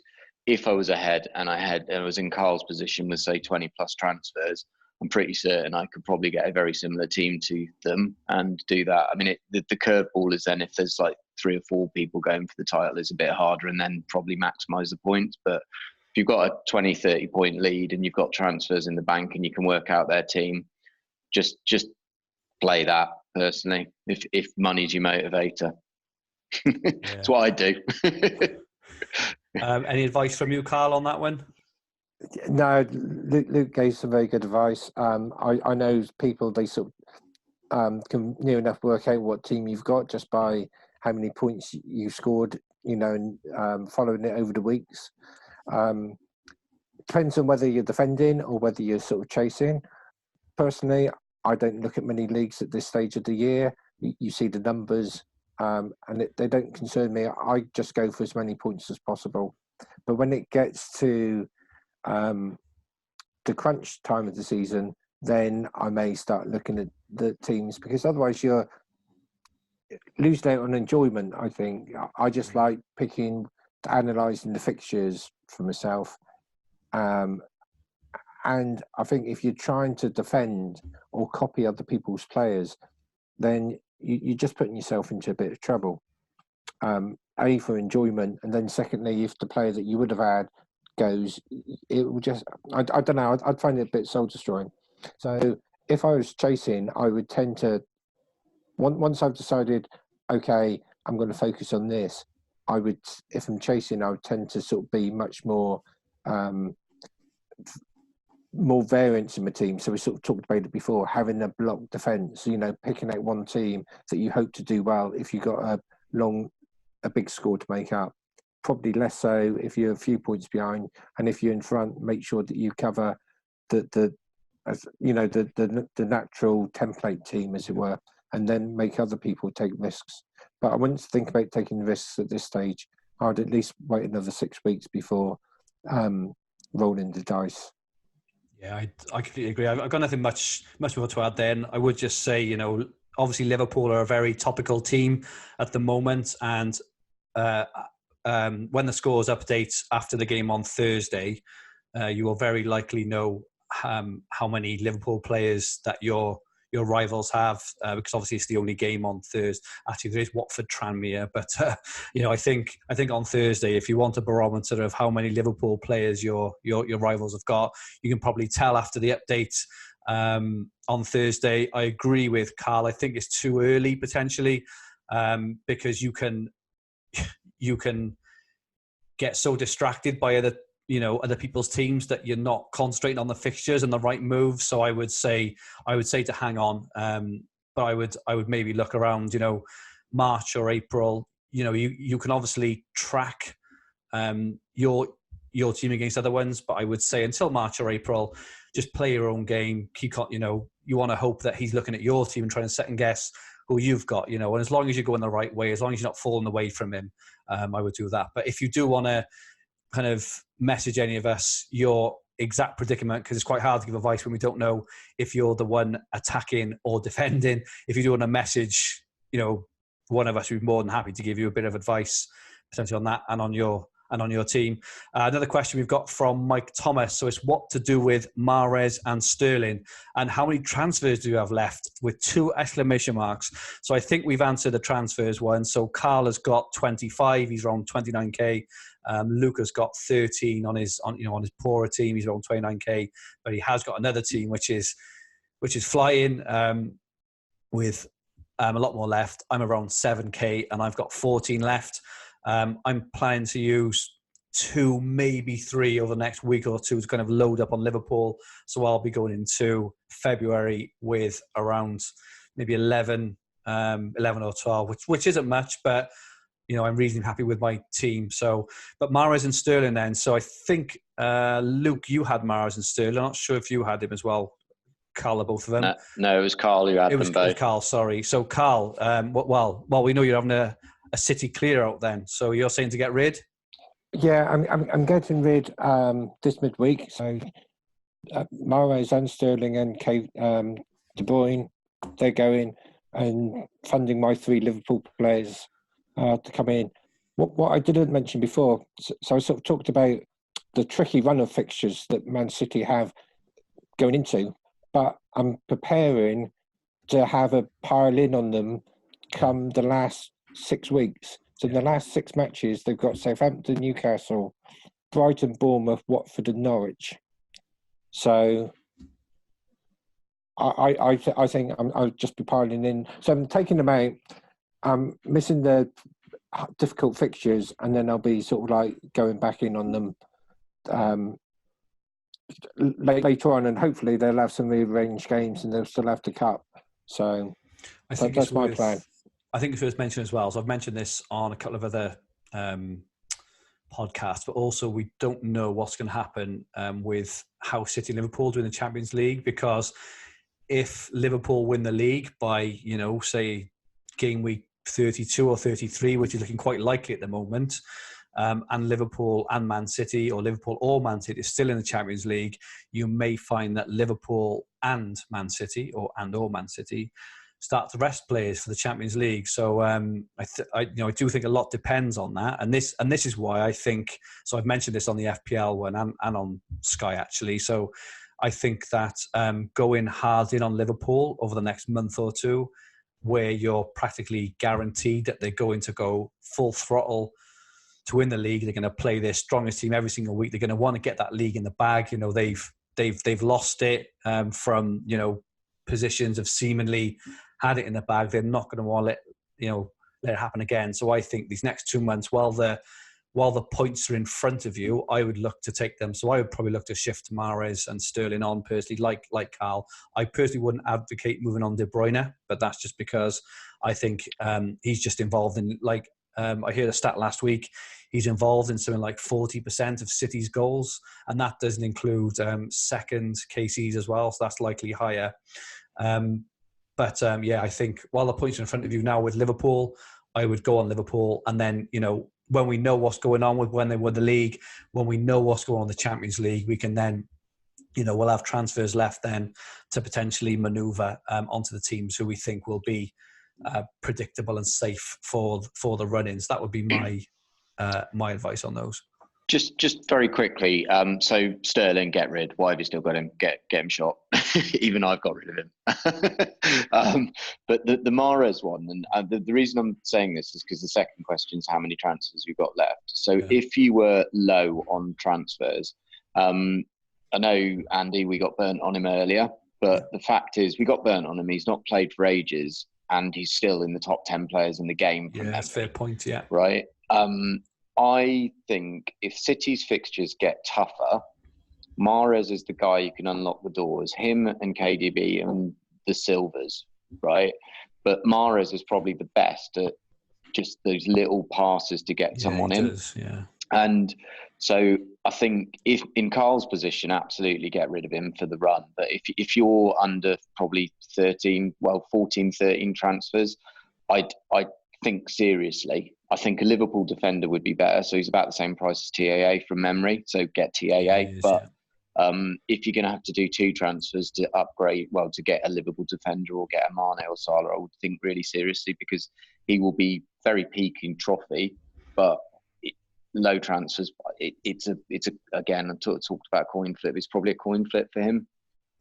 If I was ahead and I was in Carl's position with, say, 20 plus transfers, I'm pretty certain I could probably get a very similar team to them and do that. I mean, the curveball is then if there's like 3 or 4 people going for the title, it's a bit harder, and then probably maximise the points. But if you've got a 20, 30 point lead and you've got transfers in the bank and you can work out their team, just play that personally. If money's your motivator, that's what I do. Any advice from you, Carl, on that one? No, Luke gave some very good advice. I know people, they sort of can near enough work out what team you've got just by how many points you scored, and following it over the weeks. Depends on whether you're defending or whether you're sort of chasing. Personally, I don't look at many leagues at this stage of the year. You see the numbers, and they don't concern me. I just go for as many points as possible. But when it gets to the crunch time of the season, then I may start looking at the teams, because otherwise you're losing out on enjoyment. I think I just like analysing the fixtures for myself. And I think if you're trying to defend or copy other people's players, then you're just putting yourself into a bit of trouble. A, for enjoyment, and then secondly, if the player that you would have had goes, it will just, I don't know, I'd find it a bit soul destroying. So if I was chasing, I would tend to, once I've decided, okay, I'm going to focus on this, if I'm chasing, I would tend to sort of be much more variance in my team. So we sort of talked about it before, having a block defence, picking out one team that you hope to do well if you've got a big score to make up. Probably less so if you're a few points behind, and if you're in front, make sure that you cover the natural template team, as it were, and then make other people take risks. But I wouldn't think about taking risks at this stage. I'd at least wait another 6 weeks before rolling the dice. Yeah, I completely agree. I've got nothing much more to add then. I would just say, obviously Liverpool are a very topical team at the moment, and when the scores update after the game on Thursday, you will very likely know how many Liverpool players that your rivals have, because obviously it's the only game on Thursday. Actually, there is Watford Tranmere, but I think on Thursday, if you want a barometer of how many Liverpool players your rivals have got, you can probably tell after the update on Thursday. I agree with Carl. I think it's too early potentially, because you can get so distracted by other people's teams that you're not concentrating on the fixtures and the right moves. So I would say to hang on, but I would maybe look around, March or April. You can obviously track your team against other ones, but I would say until March or April, just play your own game. You want to hope that he's looking at your team and trying to second guess who you've got, and as long as you're going the right way, as long as you're not falling away from him, I would do that. But if you do want to kind of message any of us your exact predicament, because it's quite hard to give advice when we don't know if you're the one attacking or defending. If you do want to message, one of us would be more than happy to give you a bit of advice potentially on that and on your team. Another question we've got from Mike Thomas. So it's what to do with Mahrez and Sterling, and how many transfers do you have left, with 2 exclamation marks. So I think we've answered the transfers one. So Carl has got 25. He's around 29k. Luke has got 13 on his poorer team. He's around 29k, but he has got another team which is flying with a lot more left. I'm around 7k and I've got 14 left. I'm planning to use 2, maybe 3 over the next week or two to kind of load up on Liverpool. So I'll be going into February with around maybe 11 or 12, which isn't much, but I'm reasonably happy with my team. So, but Mahrez and Sterling then. So I think, Luke, you had Mahrez and Sterling. I'm not sure if you had him as well. Carl, both of them. No, it was Carl who had them both. It was Carl, sorry. So Carl, well, we know you're having a city clear out then. So you're saying to get rid? Yeah, I'm getting rid this midweek. So Mahrez and Sterling and De Bruyne, they're going, and funding my 3 Liverpool players to come in. What I didn't mention before, so I sort of talked about the tricky run of fixtures that Man City have going into, but I'm preparing to have a pile in on them come the last 6 weeks. So in the last 6 matches, they've got Southampton, Newcastle, Brighton, Bournemouth, Watford and Norwich. So I think I'll just be piling in. So I'm taking them out. I'm missing the difficult fixtures, and then I'll be sort of like going back in on them later on, and hopefully they'll have some rearranged games, and they'll still have the cup. So I think that's my plan. I think it's worth mentioning as well. So I've mentioned this on a couple of other podcasts, but also we don't know what's going to happen with how City and Liverpool do in the Champions League, because if Liverpool win the league by, say game week 32 or 33, which is looking quite likely at the moment, and Liverpool and Man City, or Liverpool or Man City is still in the Champions League, you may find that Liverpool and Man City, or Man City, start to rest players for the Champions League. So I do think a lot depends on that, and this is why I think. So I've mentioned this on the FPL one and on Sky actually. So I think that going hard in on Liverpool over the next month or two, where you're practically guaranteed that they're going to go full throttle to win the league. They're going to play their strongest team every single week. They're going to want to get that league in the bag. They've lost it from positions of seemingly had it in the bag. They're not going to want to let it happen again. So I think these next 2 months, while the points are in front of you, I would look to take them. So I would probably look to shift Mahrez and Sterling on personally, like Carl. I personally wouldn't advocate moving on De Bruyne, but that's just because I think he's just involved in, I heard a stat last week, he's involved in something like 40% of City's goals, and that doesn't include second KCs as well, so that's likely higher. I think while the points are in front of you now with Liverpool, I would go on Liverpool, and then, when we know what's going on with when they won the league, when we know what's going on in the Champions League, we can then, we'll have transfers left then to potentially manoeuvre onto the teams who we think will be predictable and safe for the run-ins. That would be my advice on those. Just very quickly, so Sterling, get rid. Why have you still got him? Get him shot. Even I've got rid of him. But the Mahrez one, and the reason I'm saying this is because the second question is how many transfers you've got left. So if you were low on transfers, I know, Andy, we got burnt on him earlier, but the fact is we got burnt on him. He's not played for ages, and he's still in the top 10 players in the game. Yeah, that's a fair point, yeah. Right? I think if City's fixtures get tougher, Mahrez is the guy who can unlock the doors. Him and KDB and the Silvers, right? But Mahrez is probably the best at just those little passes to get someone in. Yeah. And so I think if in Carl's position, absolutely get rid of him for the run. But if you're under probably 13 transfers, I'd think seriously. I think a Liverpool defender would be better. So he's about the same price as TAA from memory. So get TAA. If you're going to have to do 2 transfers to upgrade, to get a Liverpool defender or get a Mane or Salah, I would think really seriously, because he will be very peaking trophy, but low transfers. It's again, I talked about coin flip. It's probably a coin flip for him.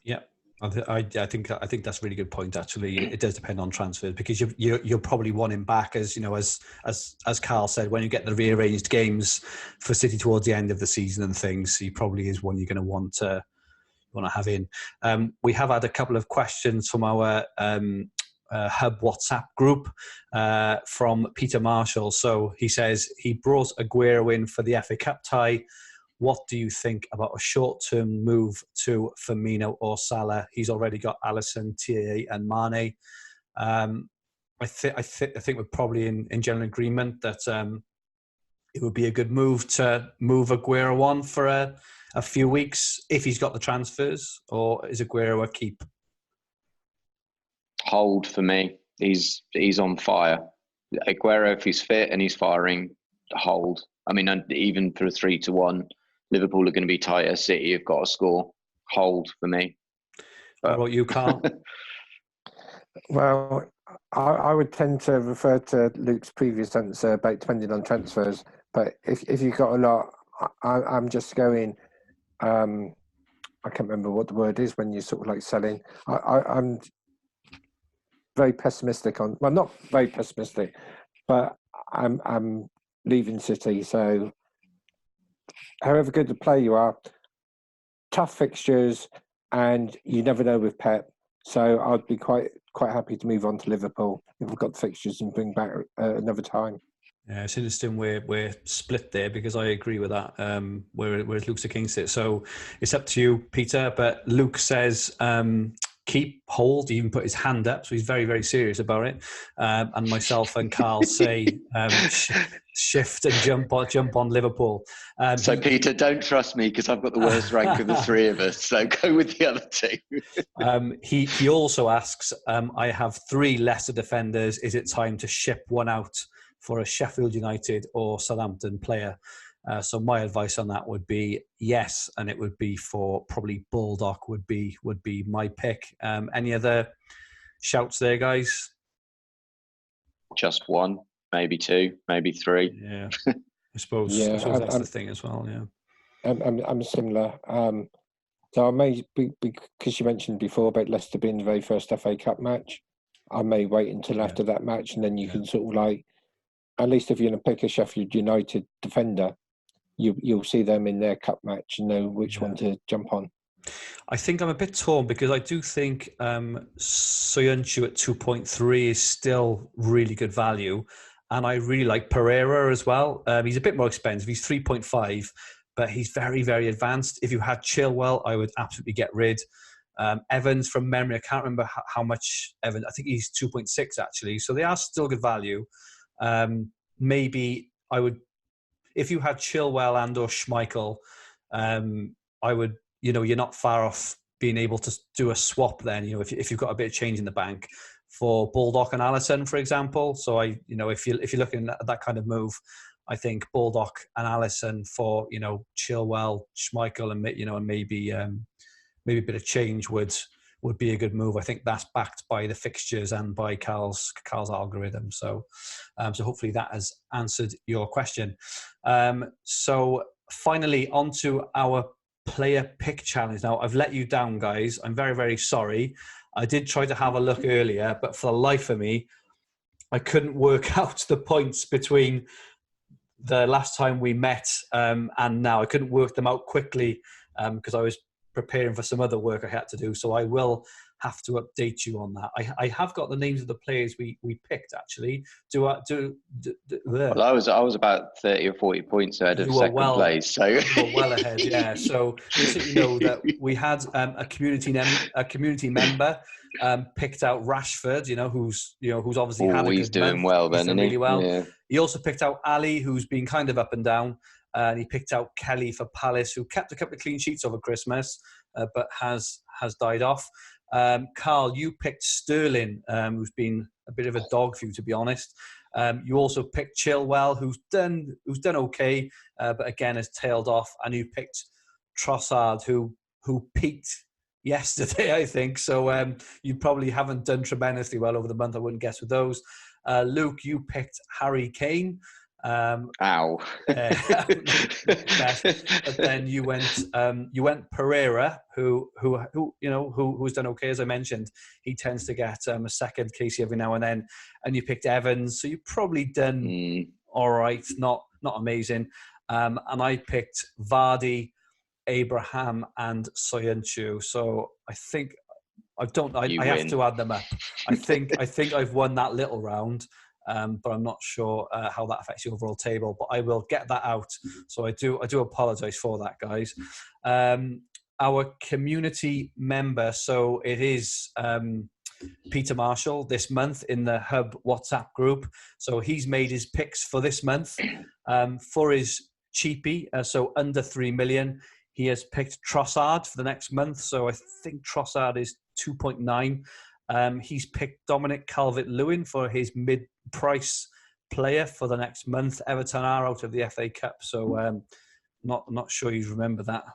Yeah. I think that's a really good point. Actually, it does depend on transfers, because you'll probably want him back, as as Carl said, when you get the rearranged games for City towards the end of the season and things, he probably is one you're going to want to have in. We have had a couple of questions from our Hub WhatsApp group from Peter Marshall. So he says he brought Aguero in for the FA Cup tie. What do you think about a short-term move to Firmino or Salah? He's already got Alisson, TAA and Mane. I think we're probably in general agreement that it would be a good move to move Aguero on for a few weeks if he's got the transfers, or is Aguero a keep? Hold for me. He's on fire. Aguero, if he's fit and he's firing, hold. I mean, even for a 3-1, Liverpool are going to be tighter. City have got to score. Hold for me. What about you, Carl? Well, I would tend to refer to Luke's previous answer about depending on transfers. But if you've got a lot, I'm just going. I can't remember what the word is when you're sort of like selling. I'm very pessimistic on. Well, not very pessimistic, but I'm leaving City. So, however good the player you are, tough fixtures, and you never know with Pep. So I'd be quite happy to move on to Liverpool if we've got the fixtures and bring back another time. Yeah, it's interesting we're split there because I agree with that. Whereas Luke's against it, so it's up to you, Peter. But Luke says keep, hold. He even put his hand up, so he's very, very serious about it. And myself and Carl say shift and jump on Liverpool. So Peter, don't trust me because I've got the worst rank of the three of us. So go with the other two. He also asks, I have 3 Leicester defenders. Is it time to ship one out for a Sheffield United or Southampton player? So my advice on that would be yes, and it would be for probably Baldock would be my pick. Any other shouts there, guys? Just one, maybe 2, maybe 3. Yeah, I suppose that's the thing as well. Yeah, I'm similar. So I may be, because you mentioned before about Leicester being the very first FA Cup match. I may wait until after that match, and then you can sort of like, at least if you're going to pick a Sheffield United defender, you'll see them in their cup match and know which one to jump on. I think I'm a bit torn because I do think Soyuncu at 2.3 is still really good value, and I really like Pereira as well. He's a bit more expensive. He's 3.5, but he's very, very advanced. If you had Chilwell, I would absolutely get rid. Evans, from memory, I can't remember how much Evans. I think he's 2.6 actually. So they are still good value. Maybe I would, if you had Chilwell and or Schmeichel, I would, you're not far off being able to do a swap then, if you've got a bit of change in the bank for Baldock and Alisson, for example. So if you're looking at that kind of move, I think Baldock and Alisson for, Chilwell, Schmeichel, and, and maybe a bit of change would be a good move. I think that's backed by the fixtures and by Carl's algorithm. So hopefully that has answered your question. So finally, onto our player pick challenge. Now, I've let you down, guys. I'm very, very sorry. I did try to have a look earlier, but for the life of me, I couldn't work out the points between the last time we met and now. I couldn't work them out quickly because I was preparing for some other work I had to do. So I will have to update you on that. I have got the names of the players we picked actually. Well, I was about 30 or 40 points ahead of second place. So you were well ahead, yeah. So just so you know that we had a community member picked out Rashford, who's obviously had a good he's doing month. well then, he's doing really well. Yeah. He also picked out Ali, who's been kind of up and down. And he picked out Kelly for Palace, who kept a couple of clean sheets over Christmas, but has died off. Carl, you picked Sterling, who's been a bit of a dog for you, to be honest. You also picked Chilwell, who's done okay, but again has tailed off. And you picked Trossard, who peaked yesterday, I think. So you probably haven't done tremendously well over the month, I wouldn't guess, with those. Luke, you picked Harry Kane. Ow. But then you went Pereira, who's done okay, as I mentioned. He tends to get a second Casey every now and then, and you picked Evans, so you've probably done all right, not amazing. And I picked Vardy, Abraham, and Soyuncu. So I think I have to add them up. I think I've won that little round. But I'm not sure how that affects the overall table. But I will get that out. So I do apologise for that, guys. Our community member, so it is Peter Marshall this month in the Hub WhatsApp group. So he's made his picks for this month for his cheapie. So under 3 million, he has picked Trossard for the next month. So I think Trossard is 2.9. He's picked Dominic Calvert-Lewin for his mid-price player for the next month. Everton are out of the FA Cup, so not sure you remember that,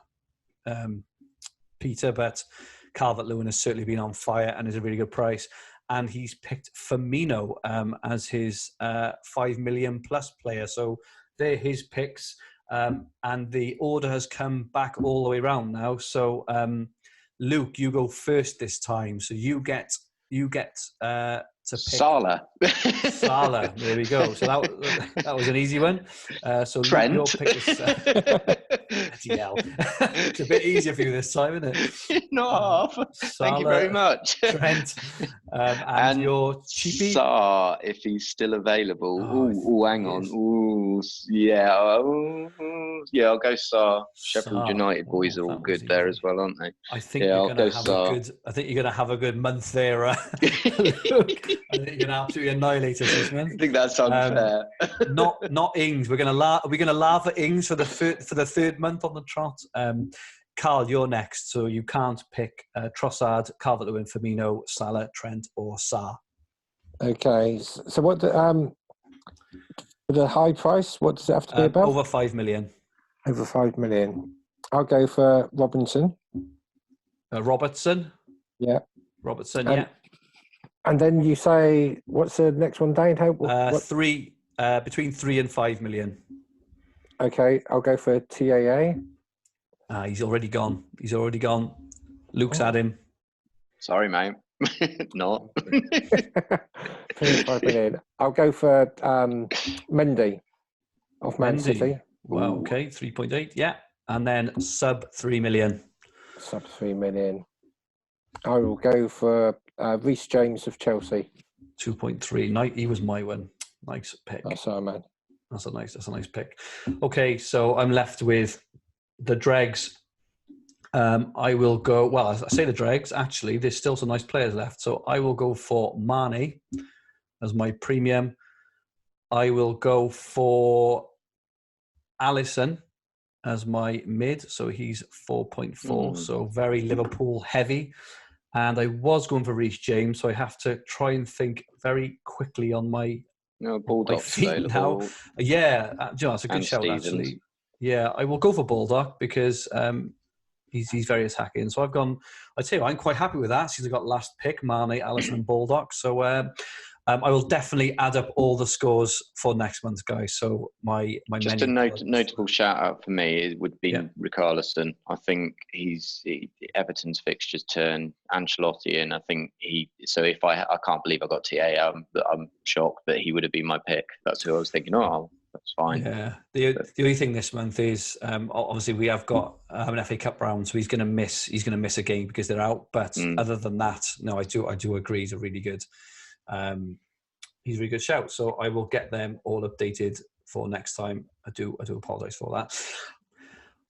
Peter, but Calvert-Lewin has certainly been on fire and is a really good price. And he's picked Firmino as his 5 million plus player. So they're his picks. And the order has come back all the way around now. So Luke, you go first this time. So you get to pick? Salah. There we go. So that was an easy one. So Trent. your pick is it's a bit easier for you this time, isn't it? Not half. Thank you very much. Trent. And your cheapie? Saar, if he's still available. Hang on. I'll go Saar. Sheffield United boys are all good there as well, aren't they? I think you're going to have a good month there. Luke. I think you're going to absolutely annihilate us this month. I think that's unfair. Not Ings. We're going to laugh at Ings for the third month on the trot. Carl, you're next, so you can't pick Trossard, Calvert-Lewin, Firmino, Salah, Trent, or Sarr. Okay, so what the high price? What does it have to be about? Over 5 million. Over 5 million. I'll go for Robinson. Robertson. Yeah. Robertson. Yeah. And then you say, what's the next one, Dane? Between 3 and 5 million. Okay, I'll go for TAA. He's already gone. Luke's had him. Sorry, mate. Not. 5 million. I'll go for Mendy of Man City. Wow, okay, 3.8, yeah. And then sub 3 million. Sub 3 million. I will go for Reece James of Chelsea. 2.3. He was my one. Nice pick. That's our man. That's a nice pick. Okay, so I'm left with the dregs. I will go. Well, I say the dregs. Actually, there's still some nice players left. So I will go for Mane as my premium. I will go for Alisson as my mid. So he's 4.4. So very Liverpool heavy. And I was going for Reece James. So I have to try and think very quickly on my feet available. Now. Yeah, that's a good shout, Stevens. Actually. Yeah, I will go for Baldock because he's very attacking. So I'd say I'm quite happy with that. Since I got last pick, Mane, Alisson and Baldock. So I will definitely add up all the scores for next month, guys. So my just a notable shout out for me would be Richarlison. I think Everton's fixtures turn Ancelotti in. I think if I can't believe I got TA. I'm shocked, but he would have been my pick. That's who I was thinking. Oh, that's fine. Yeah. The only thing this month is obviously we have got an FA Cup round, so he's going to miss a game because they're out. But other than that, no, I do agree. He's a really good. He's a really good shout. So I will get them all updated for next time. I do apologise for that.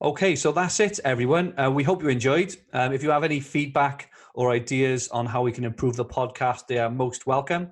Okay, so that's it, everyone. We hope you enjoyed. If you have any feedback or ideas on how we can improve the podcast, they are most welcome.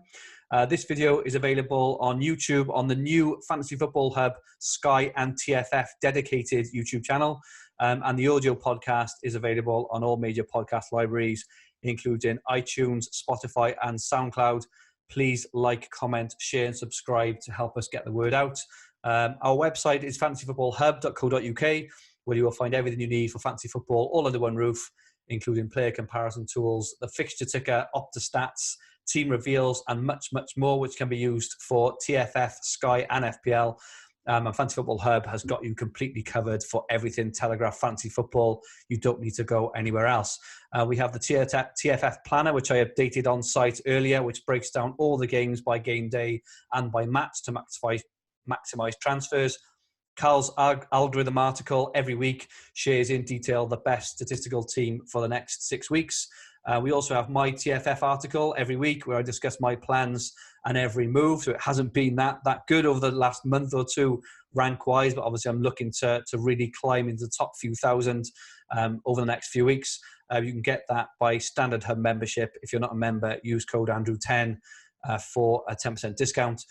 This video is available on YouTube on the new Fantasy Football Hub, Sky and TFF dedicated YouTube channel. And the audio podcast is available on all major podcast libraries, including iTunes, Spotify and SoundCloud. Please like, comment, share and subscribe to help us get the word out. Our website is fantasyfootballhub.co.uk, where you will find everything you need for fantasy football all under one roof, including player comparison tools, the fixture ticker, OptaStats, team reveals, and much, much more, which can be used for TFF, Sky, and FPL. And Fantasy Football Hub has got you completely covered for everything Telegraph Fantasy Football. You don't need to go anywhere else. We have the TFF Planner, which I updated on site earlier, which breaks down all the games by game day and by match to maximize transfers. Carl's algorithm article every week shares in detail the best statistical team for the next 6 weeks. We also have my TFF article every week where I discuss my plans and every move. So it hasn't been that good over the last month or two rank-wise, but obviously I'm looking to really climb into the top few thousand over the next few weeks. You can get that by Standard Hub membership. If you're not a member, use code Andrew10 for a 10% discount.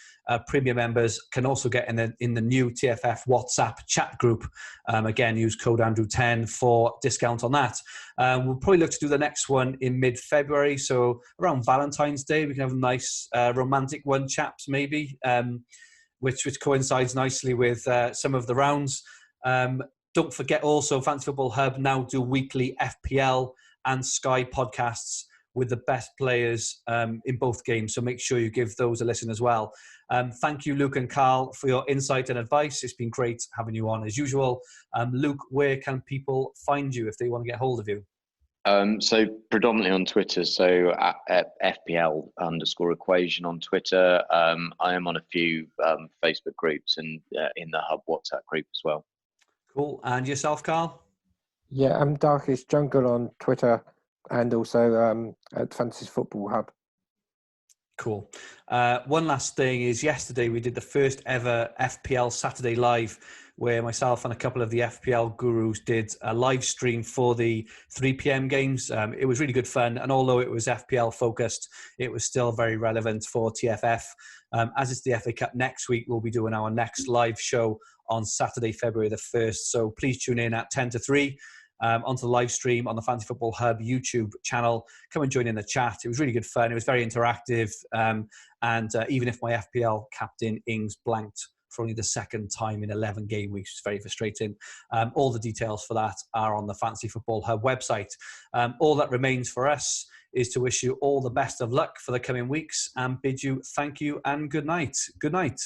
Premium members can also get in the new TFF WhatsApp chat group. Again, use code Andrew10 for discount on that. We'll probably look to do the next one in mid-February. So around Valentine's Day, we can have a nice romantic one, chaps, maybe, which coincides nicely with some of the rounds. Don't forget also, Fantasy Football Hub now do weekly FPL and Sky podcasts with the best players in both games. So make sure you give those a listen as well. Thank you, Luke and Carl, for your insight and advice. It's been great having you on as usual. Luke, where can people find you if they want to get hold of you? So predominantly on Twitter, so at FPL_equation on Twitter. I am on a few Facebook groups and in the Hub WhatsApp group as well. Cool. And yourself, Carl? Yeah, I'm Darkest Jungle on Twitter and also at Fantasy Football Hub. Cool. One last thing is yesterday we did the first ever FPL Saturday Live, where myself and a couple of the FPL gurus did a live stream for the 3 p.m. games. It was really good fun, and although it was FPL focused, it was still very relevant for TFF. As it's the FA Cup next week, we'll be doing our next live show on Saturday, February the 1st. So please tune in at 10 to 3. Onto the live stream on the Fantasy Football Hub YouTube channel. Come and join in the chat. It was really good fun. It was very interactive. And even if my FPL captain Ings blanked for only the second time in 11 game weeks, which is very frustrating. All the details for that are on the Fantasy Football Hub website. All that remains for us is to wish you all the best of luck for the coming weeks and bid you thank you and good night. Good night.